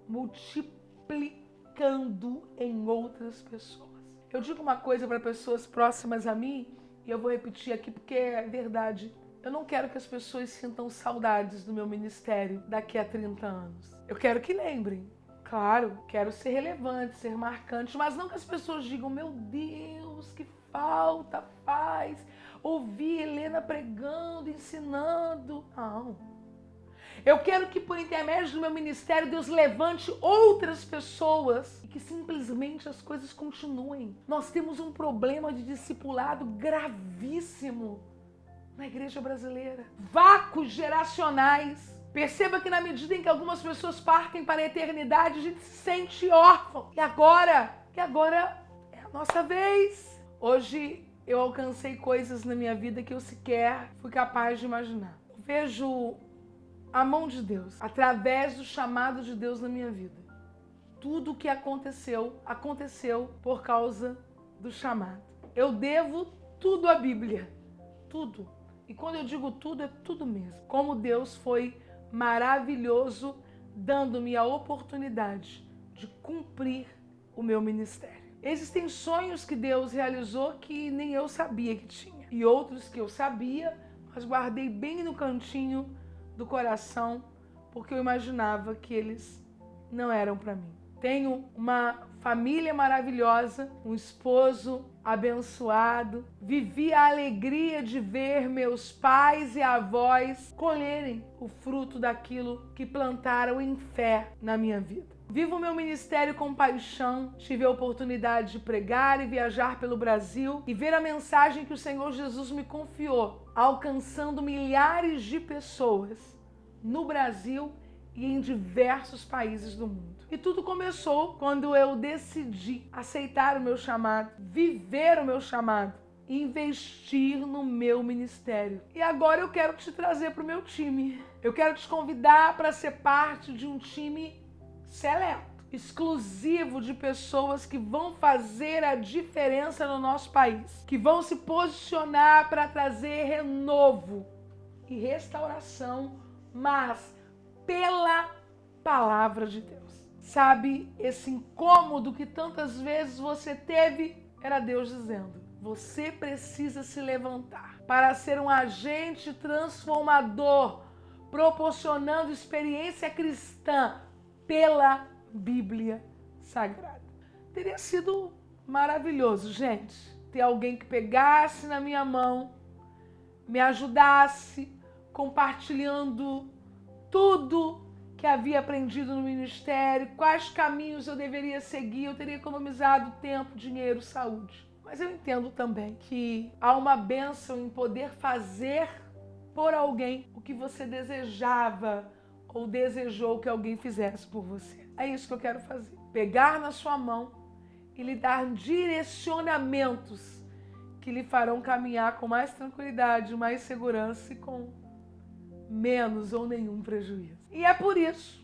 multiplicando em outras pessoas. Eu digo uma coisa para pessoas próximas a mim e eu vou repetir aqui porque é verdade. Eu não quero que as pessoas sintam saudades do meu ministério daqui a 30 anos. Eu quero que lembrem. Claro, quero ser relevante, ser marcante, mas não que as pessoas digam: meu Deus, que falta faz ouvir Helena pregando, ensinando. Não. Eu quero que por intermédio do meu ministério Deus levante outras pessoas e que simplesmente as coisas continuem. Nós temos um problema de discipulado gravíssimo na igreja brasileira. Vácuos geracionais. Perceba que na medida em que algumas pessoas partem para a eternidade, a gente se sente órfão. E agora é a nossa vez. Hoje eu alcancei coisas na minha vida que eu sequer fui capaz de imaginar. Vejo a mão de Deus, através do chamado de Deus na minha vida. Tudo o que aconteceu por causa do chamado. Eu devo tudo à Bíblia, tudo. E quando eu digo tudo, é tudo mesmo. Como Deus foi maravilhoso, dando-me a oportunidade de cumprir o meu ministério. Existem sonhos que Deus realizou que nem eu sabia que tinha. E outros que eu sabia, mas guardei bem no cantinho do coração, porque eu imaginava que eles não eram para mim. Tenho uma família maravilhosa, um esposo abençoado. Vivi a alegria de ver meus pais e avós colherem o fruto daquilo que plantaram em fé na minha vida. Vivo o meu ministério com paixão. Tive a oportunidade de pregar e viajar pelo Brasil e ver a mensagem que o Senhor Jesus me confiou, alcançando milhares de pessoas no Brasil e em diversos países do mundo. E tudo começou quando eu decidi aceitar o meu chamado, viver o meu chamado, investir no meu ministério. E agora eu quero te trazer para o meu time. Eu quero te convidar para ser parte de um time seleto, exclusivo de pessoas que vão fazer a diferença no nosso país, que vão se posicionar para trazer renovo e restauração, mas pela palavra de Deus. Sabe, esse incômodo que tantas vezes você teve, era Deus dizendo: você precisa se levantar para ser um agente transformador, proporcionando experiência cristã pela Bíblia Sagrada. Teria sido maravilhoso, gente, ter alguém que pegasse na minha mão, me ajudasse, compartilhando tudo que havia aprendido no ministério, quais caminhos eu deveria seguir, eu teria economizado tempo, dinheiro, saúde. Mas eu entendo também que há uma bênção em poder fazer por alguém o que você desejava ou desejou que alguém fizesse por você. É isso que eu quero fazer. Pegar na sua mão e lhe dar direcionamentos que lhe farão caminhar com mais tranquilidade, mais segurança e com menos ou nenhum prejuízo. E é por isso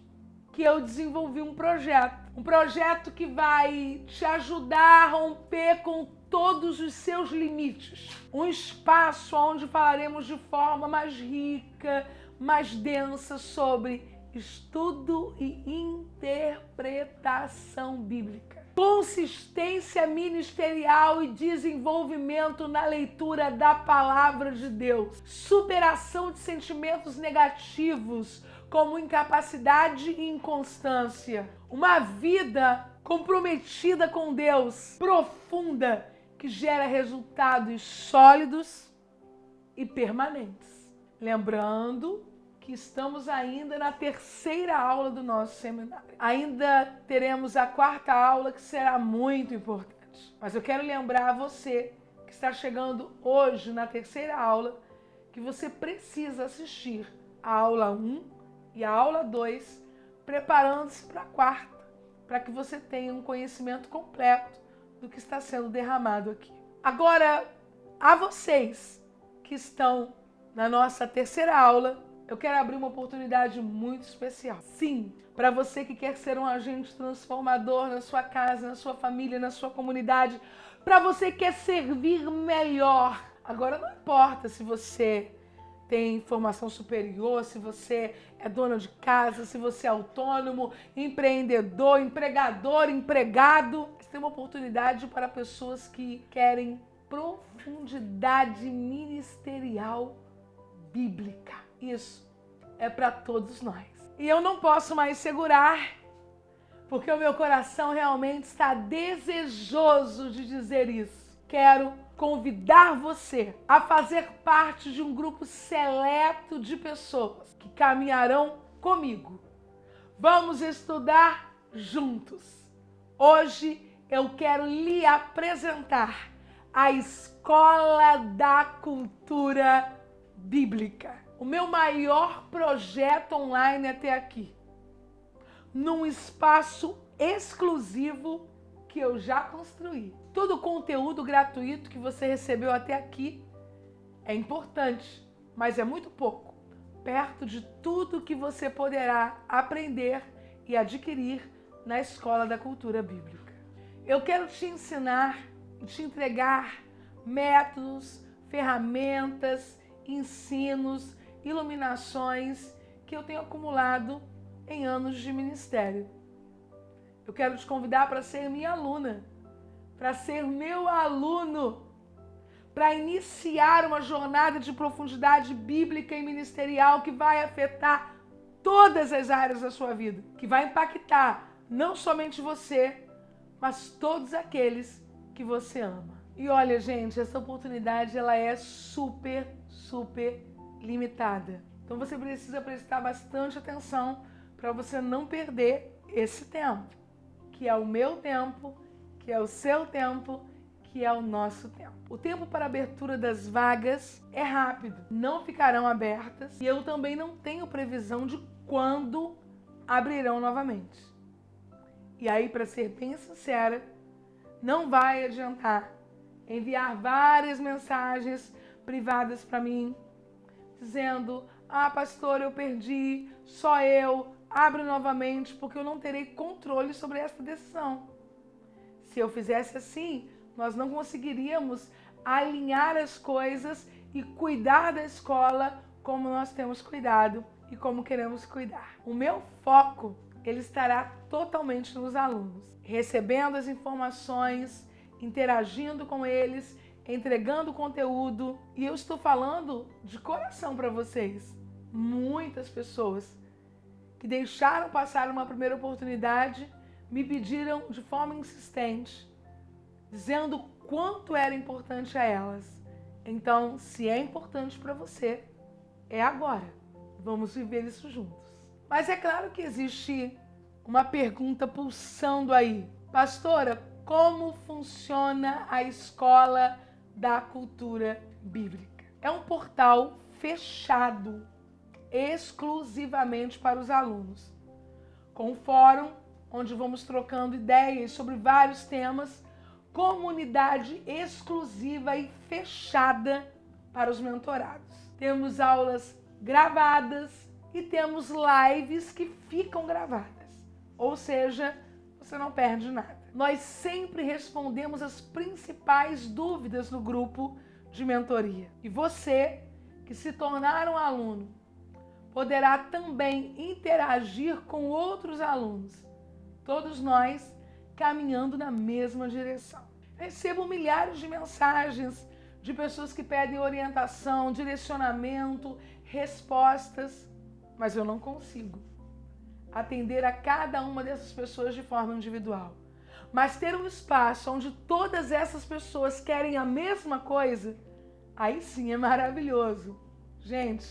que eu desenvolvi um projeto que vai te ajudar a romper com todos os seus limites. Um espaço onde falaremos de forma mais rica, mais densa sobre estudo e interpretação bíblica. Consistência ministerial e desenvolvimento na leitura da palavra de Deus. Superação de sentimentos negativos, como incapacidade e inconstância. Uma vida comprometida com Deus, profunda, que gera resultados sólidos e permanentes. Lembrando que estamos ainda na terceira aula do nosso seminário. Ainda teremos a quarta aula, que será muito importante. Mas eu quero lembrar a você que está chegando hoje na terceira aula que você precisa assistir a aula 1 e a aula 2, preparando-se para a quarta, para que você tenha um conhecimento completo do que está sendo derramado aqui. Agora, a vocês que estão na nossa terceira aula, eu quero abrir uma oportunidade muito especial. Sim, para você que quer ser um agente transformador na sua casa, na sua família, na sua comunidade, para você que quer servir melhor. Agora não importa se você tem formação superior, se você é dona de casa, se você é autônomo, empreendedor, empregador, empregado. Você tem uma oportunidade para pessoas que querem profundidade ministerial bíblica. Isso é para todos nós. E eu não posso mais segurar, porque o meu coração realmente está desejoso de dizer isso. Quero convidar você a fazer parte de um grupo seleto de pessoas que caminharão comigo. Vamos estudar juntos. Hoje eu quero lhe apresentar a Escola da Cultura Bíblica. O meu maior projeto online até aqui. Num espaço exclusivo que eu já construí. Todo o conteúdo gratuito que você recebeu até aqui é importante, mas é muito pouco, perto de tudo que você poderá aprender e adquirir na Escola da Cultura Bíblica. Eu quero te ensinar e te entregar métodos, ferramentas, ensinos, iluminações que eu tenho acumulado em anos de ministério. Eu quero te convidar para ser minha aluna, para ser meu aluno, para iniciar uma jornada de profundidade bíblica e ministerial que vai afetar todas as áreas da sua vida, que vai impactar não somente você, mas todos aqueles que você ama. E olha, gente, essa oportunidade ela é super limitada. Então você precisa prestar bastante atenção para você não perder esse tempo, que é o meu tempo, que é o seu tempo, que é o nosso tempo. O tempo para abertura das vagas é rápido, não ficarão abertas e eu também não tenho previsão de quando abrirão novamente. E aí, para ser bem sincera, não vai adiantar enviar várias mensagens privadas para mim, dizendo: ah, pastor, eu perdi, só eu, abre novamente, porque eu não terei controle sobre essa decisão. Se eu fizesse assim, nós não conseguiríamos alinhar as coisas e cuidar da escola como nós temos cuidado e como queremos cuidar. O meu foco, ele estará totalmente nos alunos, recebendo as informações, interagindo com eles, entregando conteúdo. E eu estou falando de coração para vocês. Muitas pessoas que deixaram passar uma primeira oportunidade me pediram de forma insistente, dizendo quanto era importante a elas. Então, se é importante para você, é agora. Vamos viver isso juntos. Mas é claro que existe uma pergunta pulsando aí. Pastora, como funciona a Escola da Cultura Bíblica? É um portal fechado exclusivamente para os alunos, com um fórum onde vamos trocando ideias sobre vários temas, comunidade exclusiva e fechada para os mentorados. Temos aulas gravadas e temos lives que ficam gravadas, ou seja, você não perde nada. Nós sempre respondemos as principais dúvidas no grupo de mentoria. E você, que se tornar um aluno, poderá também interagir com outros alunos, todos nós caminhando na mesma direção. Recebo milhares de mensagens de pessoas que pedem orientação, direcionamento, respostas, mas eu não consigo atender a cada uma dessas pessoas de forma individual. Mas ter um espaço onde todas essas pessoas querem a mesma coisa, aí sim é maravilhoso. Gente,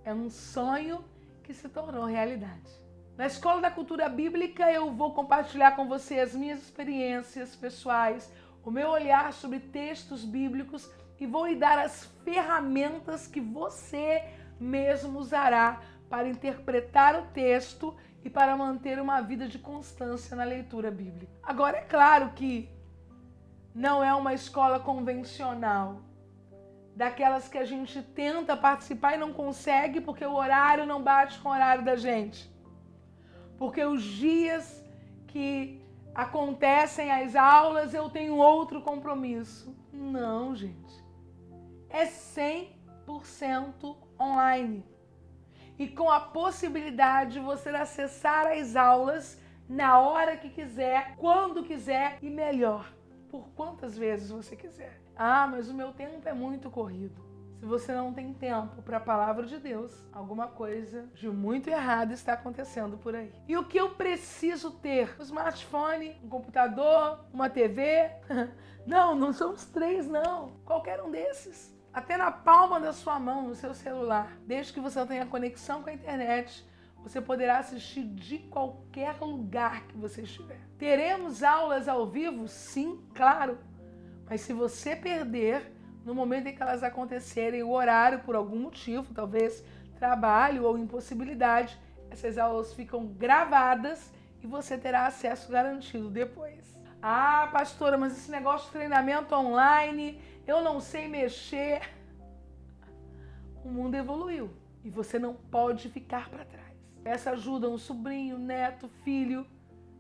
é um sonho que se tornou realidade. Na Escola da Cultura Bíblica eu vou compartilhar com você as minhas experiências pessoais, o meu olhar sobre textos bíblicos e vou lhe dar as ferramentas que você mesmo usará para interpretar o texto e para manter uma vida de constância na leitura bíblica. Agora, é claro que não é uma escola convencional, daquelas que a gente tenta participar e não consegue porque o horário não bate com o horário da gente. Porque os dias que acontecem as aulas eu tenho outro compromisso. Não, gente. É 100% online. E com a possibilidade de você acessar as aulas na hora que quiser, quando quiser e melhor, por quantas vezes você quiser. Ah, mas o meu tempo é muito corrido. Se você não tem tempo para a palavra de Deus, alguma coisa de muito errado está acontecendo por aí. E o que eu preciso ter? Um smartphone, um computador, uma TV? Não são os 3 não. Qualquer um desses. Até na palma da sua mão, no seu celular. Desde que você tenha conexão com a internet, você poderá assistir de qualquer lugar que você estiver. Teremos aulas ao vivo? Sim, claro. Mas se você perder, no momento em que elas acontecerem, o horário por algum motivo, talvez trabalho ou impossibilidade, essas aulas ficam gravadas e você terá acesso garantido depois. Ah, pastora, mas esse negócio de treinamento online, eu não sei mexer. O mundo evoluiu e você não pode ficar para trás. Peça ajuda a um sobrinho, neto, filho.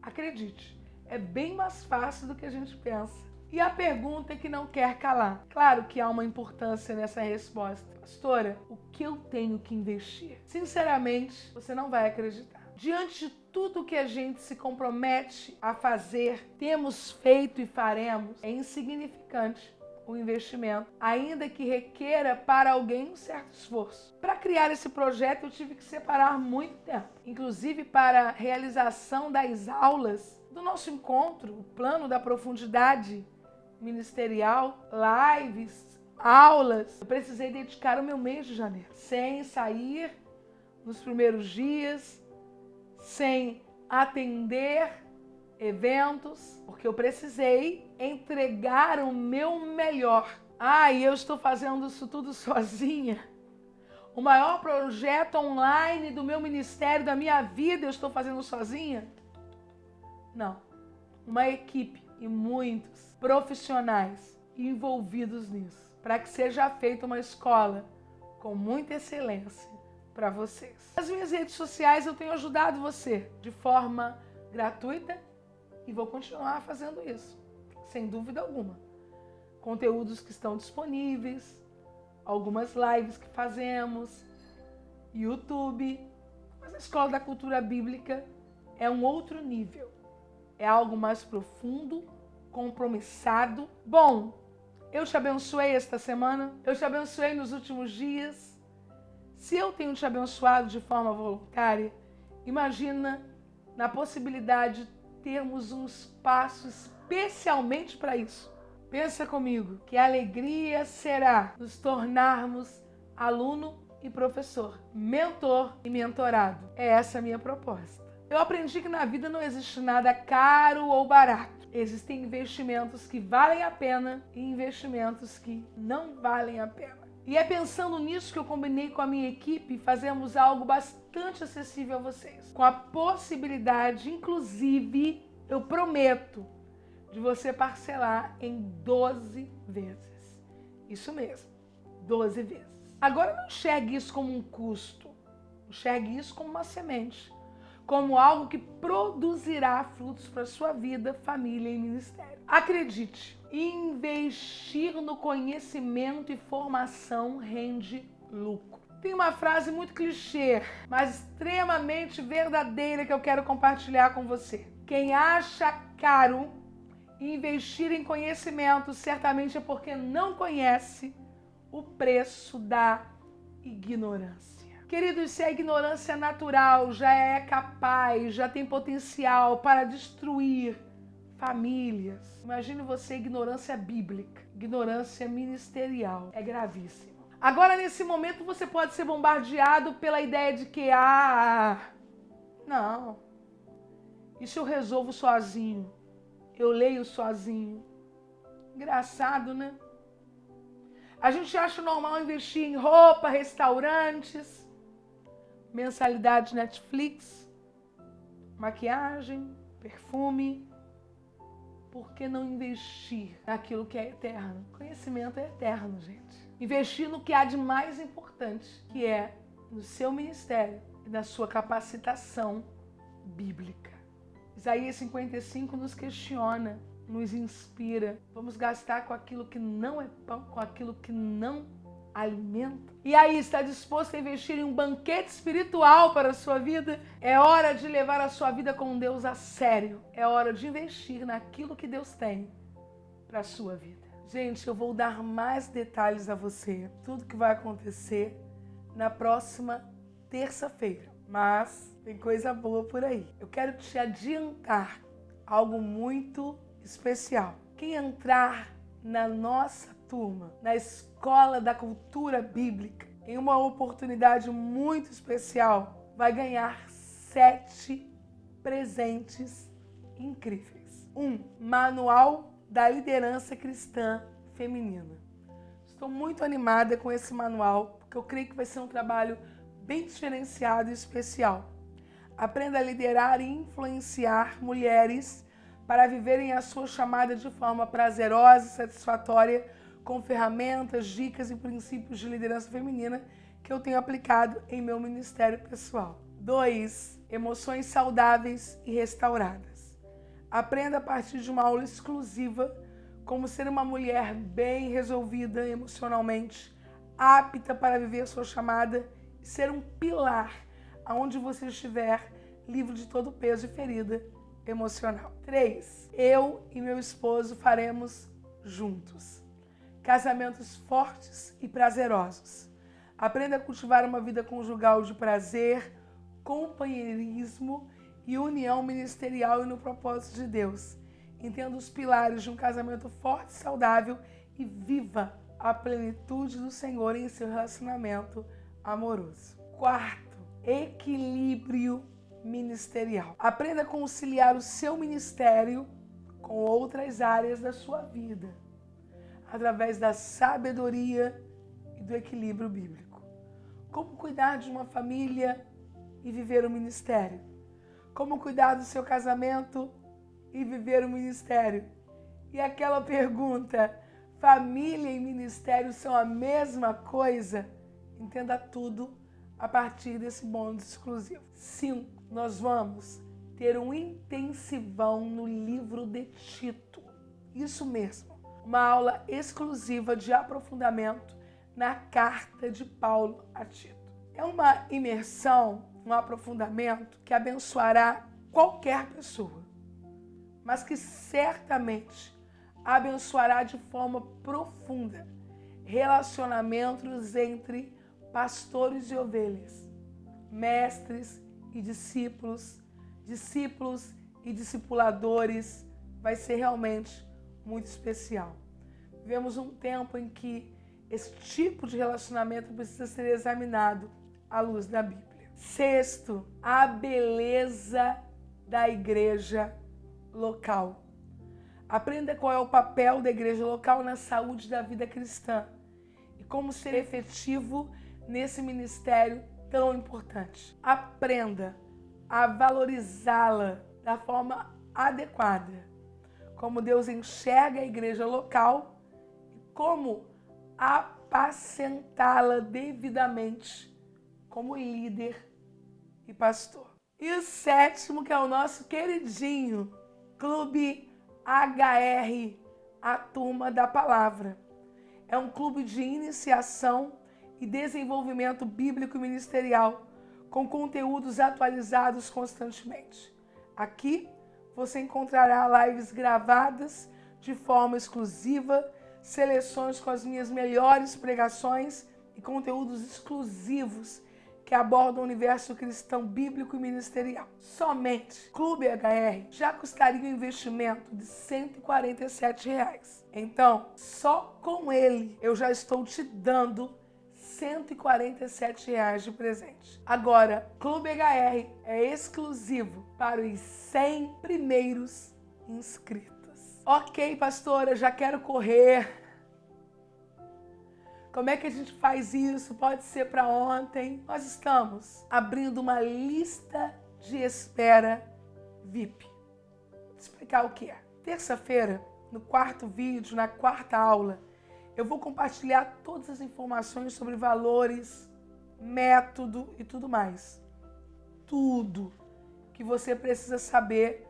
Acredite, é bem mais fácil do que a gente pensa. E a pergunta é que não quer calar. Claro que há uma importância nessa resposta. Pastora, o que eu tenho que investir? Sinceramente, você não vai acreditar. Diante de tudo que a gente se compromete a fazer, temos feito e faremos, é insignificante o investimento, ainda que requeira para alguém um certo esforço. Para criar esse projeto, eu tive que separar muito tempo, inclusive para a realização das aulas do nosso encontro, o plano da profundidade ministerial, lives, aulas. Eu precisei dedicar o meu mês de janeiro, sem sair nos primeiros dias, sem atender eventos, porque eu precisei entregar o meu melhor. E eu estou fazendo isso tudo sozinha. O maior projeto online do meu ministério, da minha vida, eu estou fazendo sozinha? Não. Uma equipe e muitos profissionais envolvidos nisso, para que seja feita uma escola com muita excelência para vocês. Nas minhas redes sociais eu tenho ajudado você de forma gratuita e vou continuar fazendo isso, sem dúvida alguma. Conteúdos que estão disponíveis, algumas lives que fazemos, YouTube. Mas a Escola da Cultura Bíblica é um outro nível. É algo mais profundo, compromissado. Bom, eu te abençoei esta semana, eu te abençoei nos últimos dias. Se eu tenho te abençoado de forma voluntária, imagina na possibilidade de termos um espaço especialmente para isso. Pensa comigo, que alegria será nos tornarmos aluno e professor, mentor e mentorado. É essa a minha proposta. Eu aprendi que na vida não existe nada caro ou barato. Existem investimentos que valem a pena e investimentos que não valem a pena. E é pensando nisso que eu combinei com a minha equipe fazermos algo bastante acessível a vocês. Com a possibilidade, inclusive, eu prometo, de você parcelar em 12 vezes. Isso mesmo, 12 vezes. Agora não enxergue isso como um custo, enxergue isso como uma semente, como algo que produzirá frutos para a sua vida, família e ministério. Acredite, investir no conhecimento e formação rende lucro. Tem uma frase muito clichê, mas extremamente verdadeira que eu quero compartilhar com você. Quem acha caro investir em conhecimento certamente é porque não conhece o preço da ignorância. Queridos, se a ignorância natural já é capaz, já tem potencial para destruir famílias, imagine você ignorância bíblica, ignorância ministerial, é gravíssimo. Agora, nesse momento, você pode ser bombardeado pela ideia de que, não, isso eu resolvo sozinho, eu leio sozinho. Engraçado, né? A gente acha normal investir em roupa, restaurantes, mensalidade Netflix, maquiagem, perfume. Por que não investir naquilo que é eterno? Conhecimento é eterno, gente. Investir no que há de mais importante, que é no seu ministério e na sua capacitação bíblica. Isaías 55 nos questiona, nos inspira. Vamos gastar com aquilo que não é pão, com aquilo que não alimenta. E aí, está disposto a investir em um banquete espiritual para a sua vida? É hora de levar a sua vida com Deus a sério. É hora de investir naquilo que Deus tem para a sua vida. Gente, eu vou dar mais detalhes a você. Tudo que vai acontecer na próxima terça-feira. Mas tem coisa boa por aí. Eu quero te adiantar algo muito especial. Quem entrar na nossa turma, na Escola da Cultura Bíblica, em uma oportunidade muito especial, vai ganhar 7 presentes incríveis. 1. Manual da Liderança Cristã Feminina. Estou muito animada com esse manual, porque eu creio que vai ser um trabalho bem diferenciado e especial. Aprenda a liderar e influenciar mulheres para viverem a sua chamada de forma prazerosa e satisfatória, com ferramentas, dicas e princípios de liderança feminina que eu tenho aplicado em meu ministério pessoal. 2. Emoções saudáveis e restauradas. Aprenda a partir de uma aula exclusiva como ser uma mulher bem resolvida emocionalmente, apta para viver a sua chamada e ser um pilar aonde você estiver, livre de todo peso e ferida emocional. 3. Eu e meu esposo faremos juntos casamentos fortes e prazerosos. Aprenda a cultivar uma vida conjugal de prazer, companheirismo e união ministerial e no propósito de Deus. Entenda os pilares de um casamento forte e saudável e viva a plenitude do Senhor em seu relacionamento amoroso. 4. Equilíbrio ministerial. Aprenda a conciliar o seu ministério com outras áreas da sua vida, através da sabedoria e do equilíbrio bíblico. Como cuidar de uma família e viver o ministério? Como cuidar do seu casamento e viver o ministério? E aquela pergunta, família e ministério são a mesma coisa? Entenda tudo a partir desse bônus exclusivo. 5. Nós vamos ter um intensivão no livro de Tito. Isso mesmo. Uma aula exclusiva de aprofundamento na carta de Paulo a Tito. É uma imersão, um aprofundamento que abençoará qualquer pessoa, mas que certamente abençoará de forma profunda relacionamentos entre pastores e ovelhas, mestres e discípulos, discípulos e discipuladores. Vai ser realmente muito especial. Vivemos um tempo em que esse tipo de relacionamento precisa ser examinado à luz da Bíblia. Sexto, a beleza da igreja local. Aprenda qual é o papel da igreja local na saúde da vida cristã e como ser efetivo nesse ministério tão importante. Aprenda a valorizá-la da forma adequada, como Deus enxerga a igreja local e como apacentá-la devidamente como líder e pastor. E o sétimo, que é o nosso queridinho Clube HR, a Turma da Palavra. É um clube de iniciação e desenvolvimento bíblico e ministerial, com conteúdos atualizados constantemente. Aqui você encontrará lives gravadas de forma exclusiva, seleções com as minhas melhores pregações e conteúdos exclusivos que abordam o universo cristão bíblico e ministerial. Somente Clube HR já custaria um investimento de R$ 147. Então, só com ele eu já estou te dando R$ 147 de presente. Agora, Clube HR é exclusivo para os 100 primeiros inscritos. Ok, pastora, já quero correr. Como é que a gente faz isso? Pode ser para ontem. Nós estamos abrindo uma lista de espera VIP. Vou explicar o que é. Terça-feira, no quarto vídeo, na quarta aula, eu vou compartilhar todas as informações sobre valores, método e tudo mais. Tudo que você precisa saber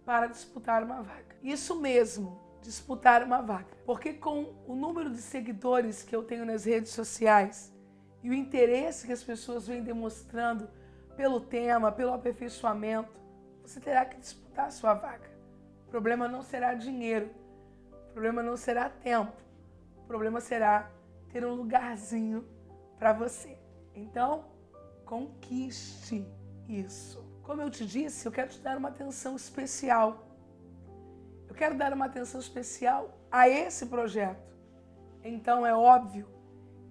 para disputar uma vaga. Isso mesmo, disputar uma vaga. Porque com o número de seguidores que eu tenho nas redes sociais e o interesse que as pessoas vêm demonstrando pelo tema, pelo aperfeiçoamento, você terá que disputar a sua vaga. O problema não será dinheiro, o problema não será tempo, o problema será ter um lugarzinho para você. Então, conquiste isso. Como eu te disse, eu quero te dar uma atenção especial. Eu quero dar uma atenção especial a esse projeto. Então, é óbvio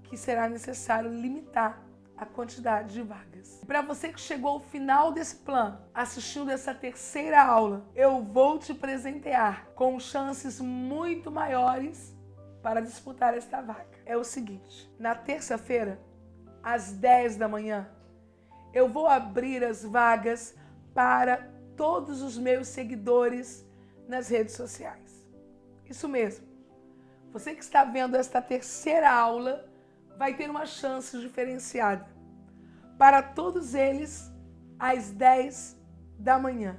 que será necessário limitar a quantidade de vagas. Para você que chegou ao final desse plano, assistindo essa terceira aula, eu vou te presentear com chances muito maiores para disputar esta vaga. É o seguinte, na terça-feira, às 10 da manhã, eu vou abrir as vagas para todos os meus seguidores nas redes sociais. Isso mesmo. Você que está vendo esta terceira aula vai ter uma chance diferenciada. Para todos eles, às 10 da manhã.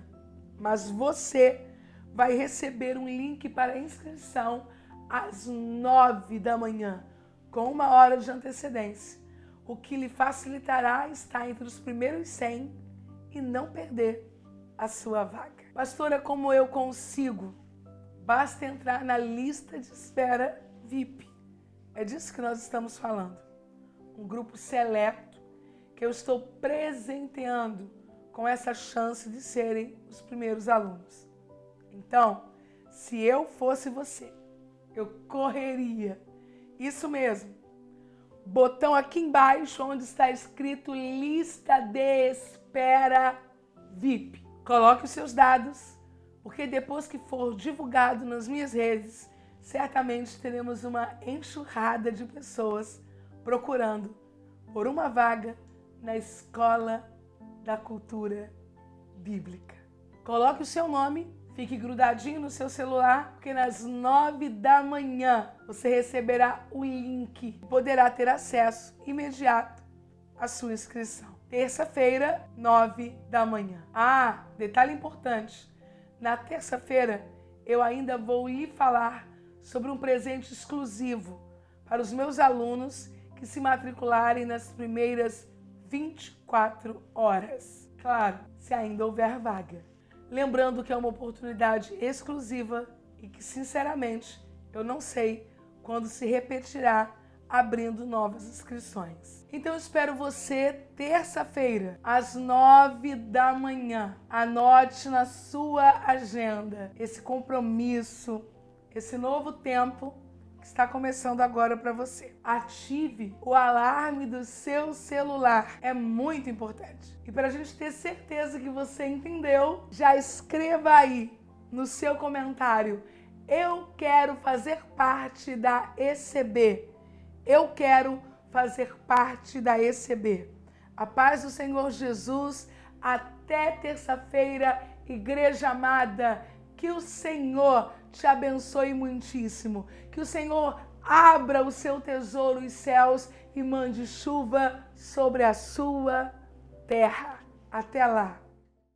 Mas você vai receber um link para inscrição às 9 da manhã, com 1 hora de antecedência, o que lhe facilitará estar entre os primeiros 100 e não perder a sua vaga. Pastora, como eu consigo? Basta entrar na lista de espera VIP. É disso que nós estamos falando. Um grupo seleto que eu estou presenteando com essa chance de serem os primeiros alunos. Então, se eu fosse você, eu correria. Isso mesmo. Botão aqui embaixo onde está escrito lista de espera VIP. Coloque os seus dados, porque depois que for divulgado nas minhas redes, certamente teremos uma enxurrada de pessoas procurando por uma vaga na Escola da Cultura Bíblica. Coloque o seu nome, fique grudadinho no seu celular, porque nas 9 da manhã você receberá o link e poderá ter acesso imediato à sua inscrição. Terça-feira, 9 da manhã. Ah, detalhe importante. Na terça-feira, eu ainda vou lhe falar sobre um presente exclusivo para os meus alunos que se matricularem nas primeiras 24 horas. Claro, se ainda houver vaga. Lembrando que é uma oportunidade exclusiva e que, sinceramente, eu não sei quando se repetirá abrindo novas inscrições. Então eu espero você terça-feira, às 9 da manhã. Anote na sua agenda esse compromisso, esse novo tempo que está começando agora para você. Ative o alarme do seu celular. É muito importante. E para a gente ter certeza que você entendeu, já escreva aí no seu comentário: eu quero fazer parte da ECB. Eu quero fazer parte da ECB. A paz do Senhor Jesus. Até terça-feira, igreja amada. Que o Senhor te abençoe muitíssimo. Que o Senhor abra o seu tesouro, os céus, e mande chuva sobre a sua terra. Até lá.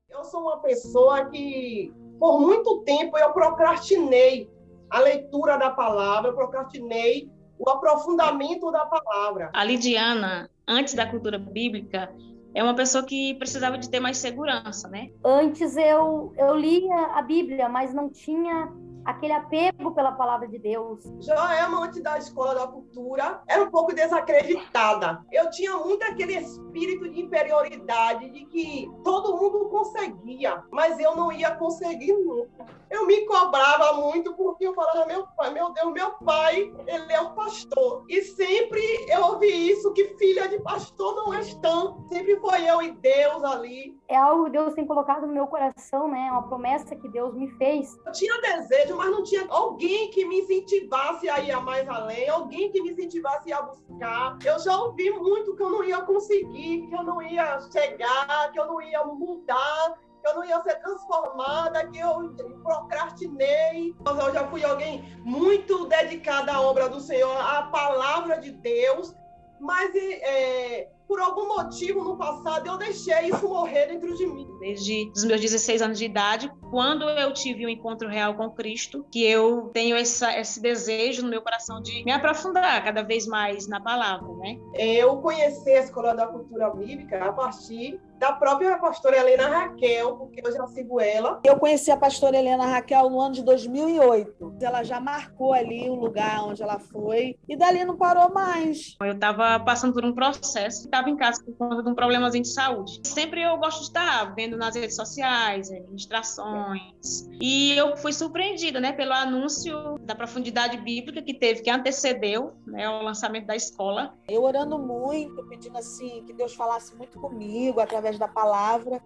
Eu sou uma pessoa que, por muito tempo, eu procrastinei a leitura da palavra, eu procrastinei o aprofundamento da palavra. A Lidiana, antes da cultura bíblica, é uma pessoa que precisava de ter mais segurança, né? Antes eu lia a Bíblia, mas não tinha aquele apego pela palavra de Deus. Joelma, antes da escola da cultura, era um pouco desacreditada. Eu tinha muito aquele espírito de inferioridade, de que todo mundo conseguia, mas eu não ia conseguir nunca. Eu me cobrava muito porque eu falava: meu pai, meu Deus, meu pai, ele é um pastor. E sempre eu ouvi isso, que filha de pastor não és tão. Sempre foi eu e Deus ali. É algo que Deus tem colocado no meu coração, né? Uma promessa que Deus me fez. Eu tinha desejo, mas não tinha alguém que me incentivasse a ir a mais além, alguém que me incentivasse a buscar. Eu já ouvi muito que eu não ia conseguir, que eu não ia chegar, que eu não ia mudar, que eu não ia ser transformada, que eu procrastinei. Eu já fui alguém muito dedicada à obra do Senhor, à palavra de Deus, mas por algum motivo no passado eu deixei isso morrer dentro de mim. Desde os meus 16 anos de idade, quando eu tive um encontro real com Cristo, que eu tenho esse desejo no meu coração de me aprofundar cada vez mais na palavra, né? Eu conheci a Escola da Cultura Bíblica a partir da própria pastora Helena Raquel, porque eu já sigo ela. Eu conheci a pastora Helena Raquel no ano de 2008. Ela já marcou ali o lugar onde ela foi e dali não parou mais. Eu estava passando por um processo, estava em casa por conta de um problemazinho de saúde. Sempre eu gosto de estar vendo nas redes sociais, ministrações. E eu fui surpreendida, né, pelo anúncio da profundidade bíblica que antecedeu, né, o lançamento da escola. Eu orando muito, pedindo assim que Deus falasse muito comigo através da palavra.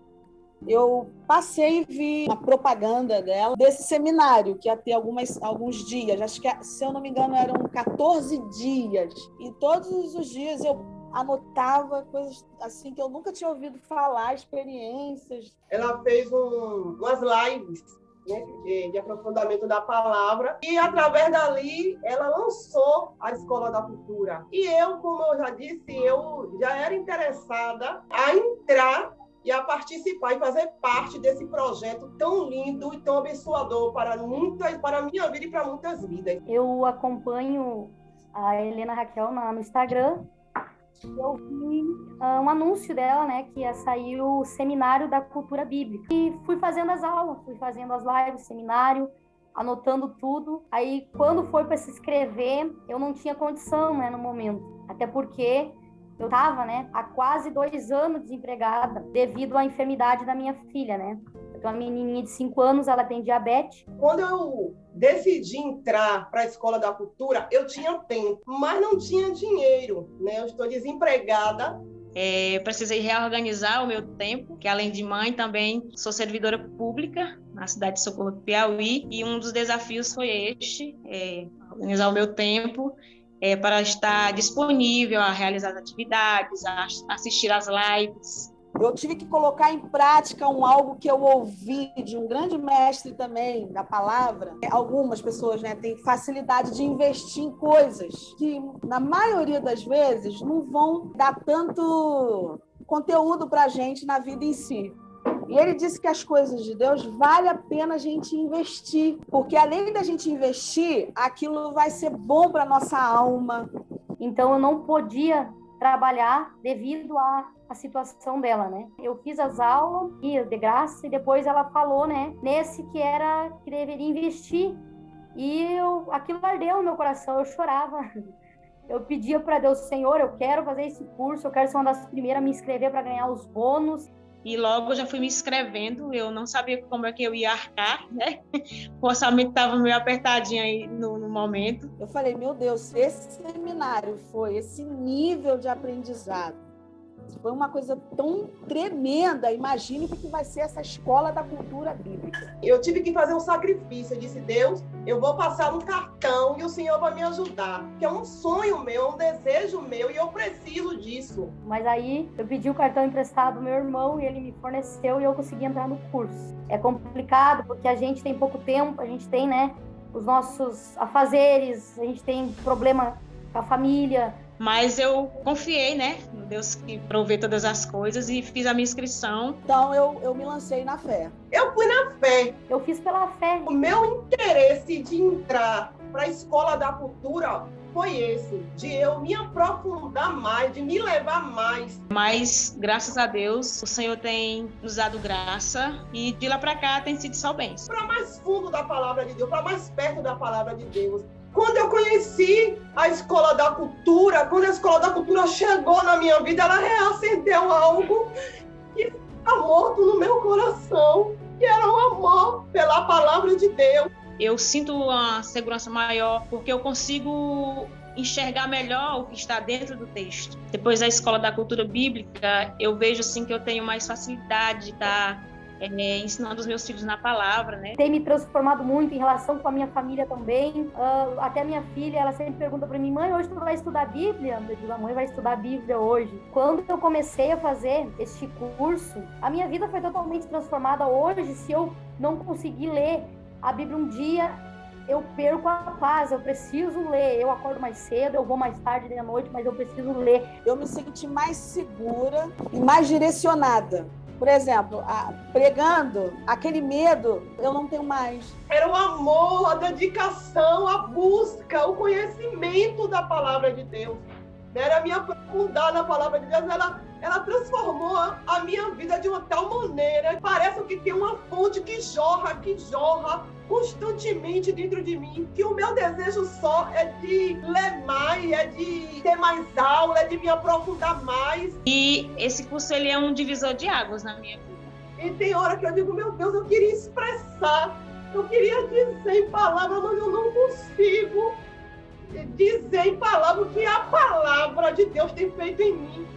Eu passei e vi uma propaganda dela, desse seminário, que ia ter alguns dias, acho que, se eu não me engano, eram 14 dias. E todos os dias eu anotava coisas assim que eu nunca tinha ouvido falar, experiências. Ela fez umas lives, né, de aprofundamento da palavra, e através dali ela lançou a Escola da Cultura. E eu, como eu já disse, eu já era interessada a entrar e a participar e fazer parte desse projeto tão lindo e tão abençoador para a minha vida e para muitas vidas. Eu acompanho a Helena Raquel no Instagram. Eu vi um anúncio dela, né, que ia sair o Seminário da Cultura Bíblica. E fui fazendo as aulas, fui fazendo as lives, seminário, anotando tudo. Aí, quando foi para se inscrever, eu não tinha condição, né, no momento. Até porque eu estava, né, há quase 2 anos desempregada devido à enfermidade da minha filha, né. Eu tenho uma menininha de 5 anos, ela tem diabetes. Quando eu decidi entrar para a Escola da Cultura, eu tinha tempo, mas não tinha dinheiro, né? Eu estou desempregada. Eu precisei reorganizar o meu tempo, que além de mãe, também sou servidora pública na cidade de Socorro do Piauí, e um dos desafios foi organizar o meu tempo para estar disponível a realizar as atividades, a assistir às lives. Eu tive que colocar em prática algo que eu ouvi de um grande mestre também da palavra. Algumas pessoas, né, têm facilidade de investir em coisas que, na maioria das vezes, não vão dar tanto conteúdo para a gente na vida em si. E ele disse que as coisas de Deus vale a pena a gente investir, porque além da gente investir, aquilo vai ser bom para a nossa alma. Então eu não podia trabalhar devido à situação dela, né? Eu fiz as aulas de graça e depois ela falou, né, nesse que deveria investir. E aquilo ardeu no meu coração, eu chorava. Eu pedia para Deus: Senhor, eu quero fazer esse curso, eu quero ser uma das primeiras a me inscrever para ganhar os bônus. e logo eu já fui me inscrevendo. Eu não sabia como é que eu ia arcar, né? O orçamento estava meio apertadinho aí no momento. Eu falei, meu Deus, esse seminário foi esse nível de aprendizado. Foi uma coisa tão tremenda. Imagine o que vai ser essa escola da cultura bíblica. Eu tive que fazer um sacrifício. Eu disse, Deus, eu vou passar um cartão e o Senhor vai me ajudar. Que é um sonho meu, um desejo meu e eu preciso disso. Mas aí eu pedi o cartão emprestado do meu irmão e ele me forneceu e eu consegui entrar no curso. É complicado porque a gente tem pouco tempo, a gente tem, né, os nossos afazeres, a gente tem problema com a família. Mas eu confiei, né, no Deus que provê todas as coisas e fiz a minha inscrição. Então eu me lancei na fé. Eu fui na fé. Eu fiz pela fé. O meu interesse de entrar para a Escola da Cultura foi esse, de eu me aprofundar mais, de me levar mais. Mas, graças a Deus, o Senhor tem nos dado graça e de lá para cá tem sido só bênção. Para mais fundo da palavra de Deus, para mais perto da palavra de Deus. Quando eu conheci a Escola da Cultura, quando a Escola da Cultura chegou na minha vida, ela reacendeu algo que estava morto no meu coração, que era o amor pela palavra de Deus. Eu sinto uma segurança maior porque eu consigo enxergar melhor o que está dentro do texto. Depois da Escola da Cultura Bíblica, eu vejo assim que eu tenho mais facilidade de estar ensinando os meus filhos na palavra, né? Tem me transformado muito em relação com a minha família também. Até minha filha, ela sempre pergunta para mim, mãe, hoje tu vai estudar Bíblia? Eu digo, a mãe vai estudar Bíblia hoje. Quando eu comecei a fazer este curso, a minha vida foi totalmente transformada. Hoje, se eu não conseguir ler a Bíblia um dia, eu perco a paz, eu preciso ler. Eu acordo mais cedo, eu vou mais tarde da noite, mas eu preciso ler. Eu me senti mais segura e mais direcionada. Por exemplo, pregando, aquele medo, eu não tenho mais. Era o amor, a dedicação, a busca, o conhecimento da palavra de Deus. Era me aprofundar na palavra de Deus. Ela transformou a minha vida de uma tal maneira. Parece que tem uma fonte que jorra constantemente dentro de mim, que o meu desejo só é de ler mais, é de ter mais aula, é de me aprofundar mais. E esse curso ele é um divisor de águas na minha vida. E tem hora que eu digo, meu Deus, eu queria expressar, eu queria dizer em palavras, mas eu não consigo dizer em palavras o que a palavra de Deus tem feito em mim.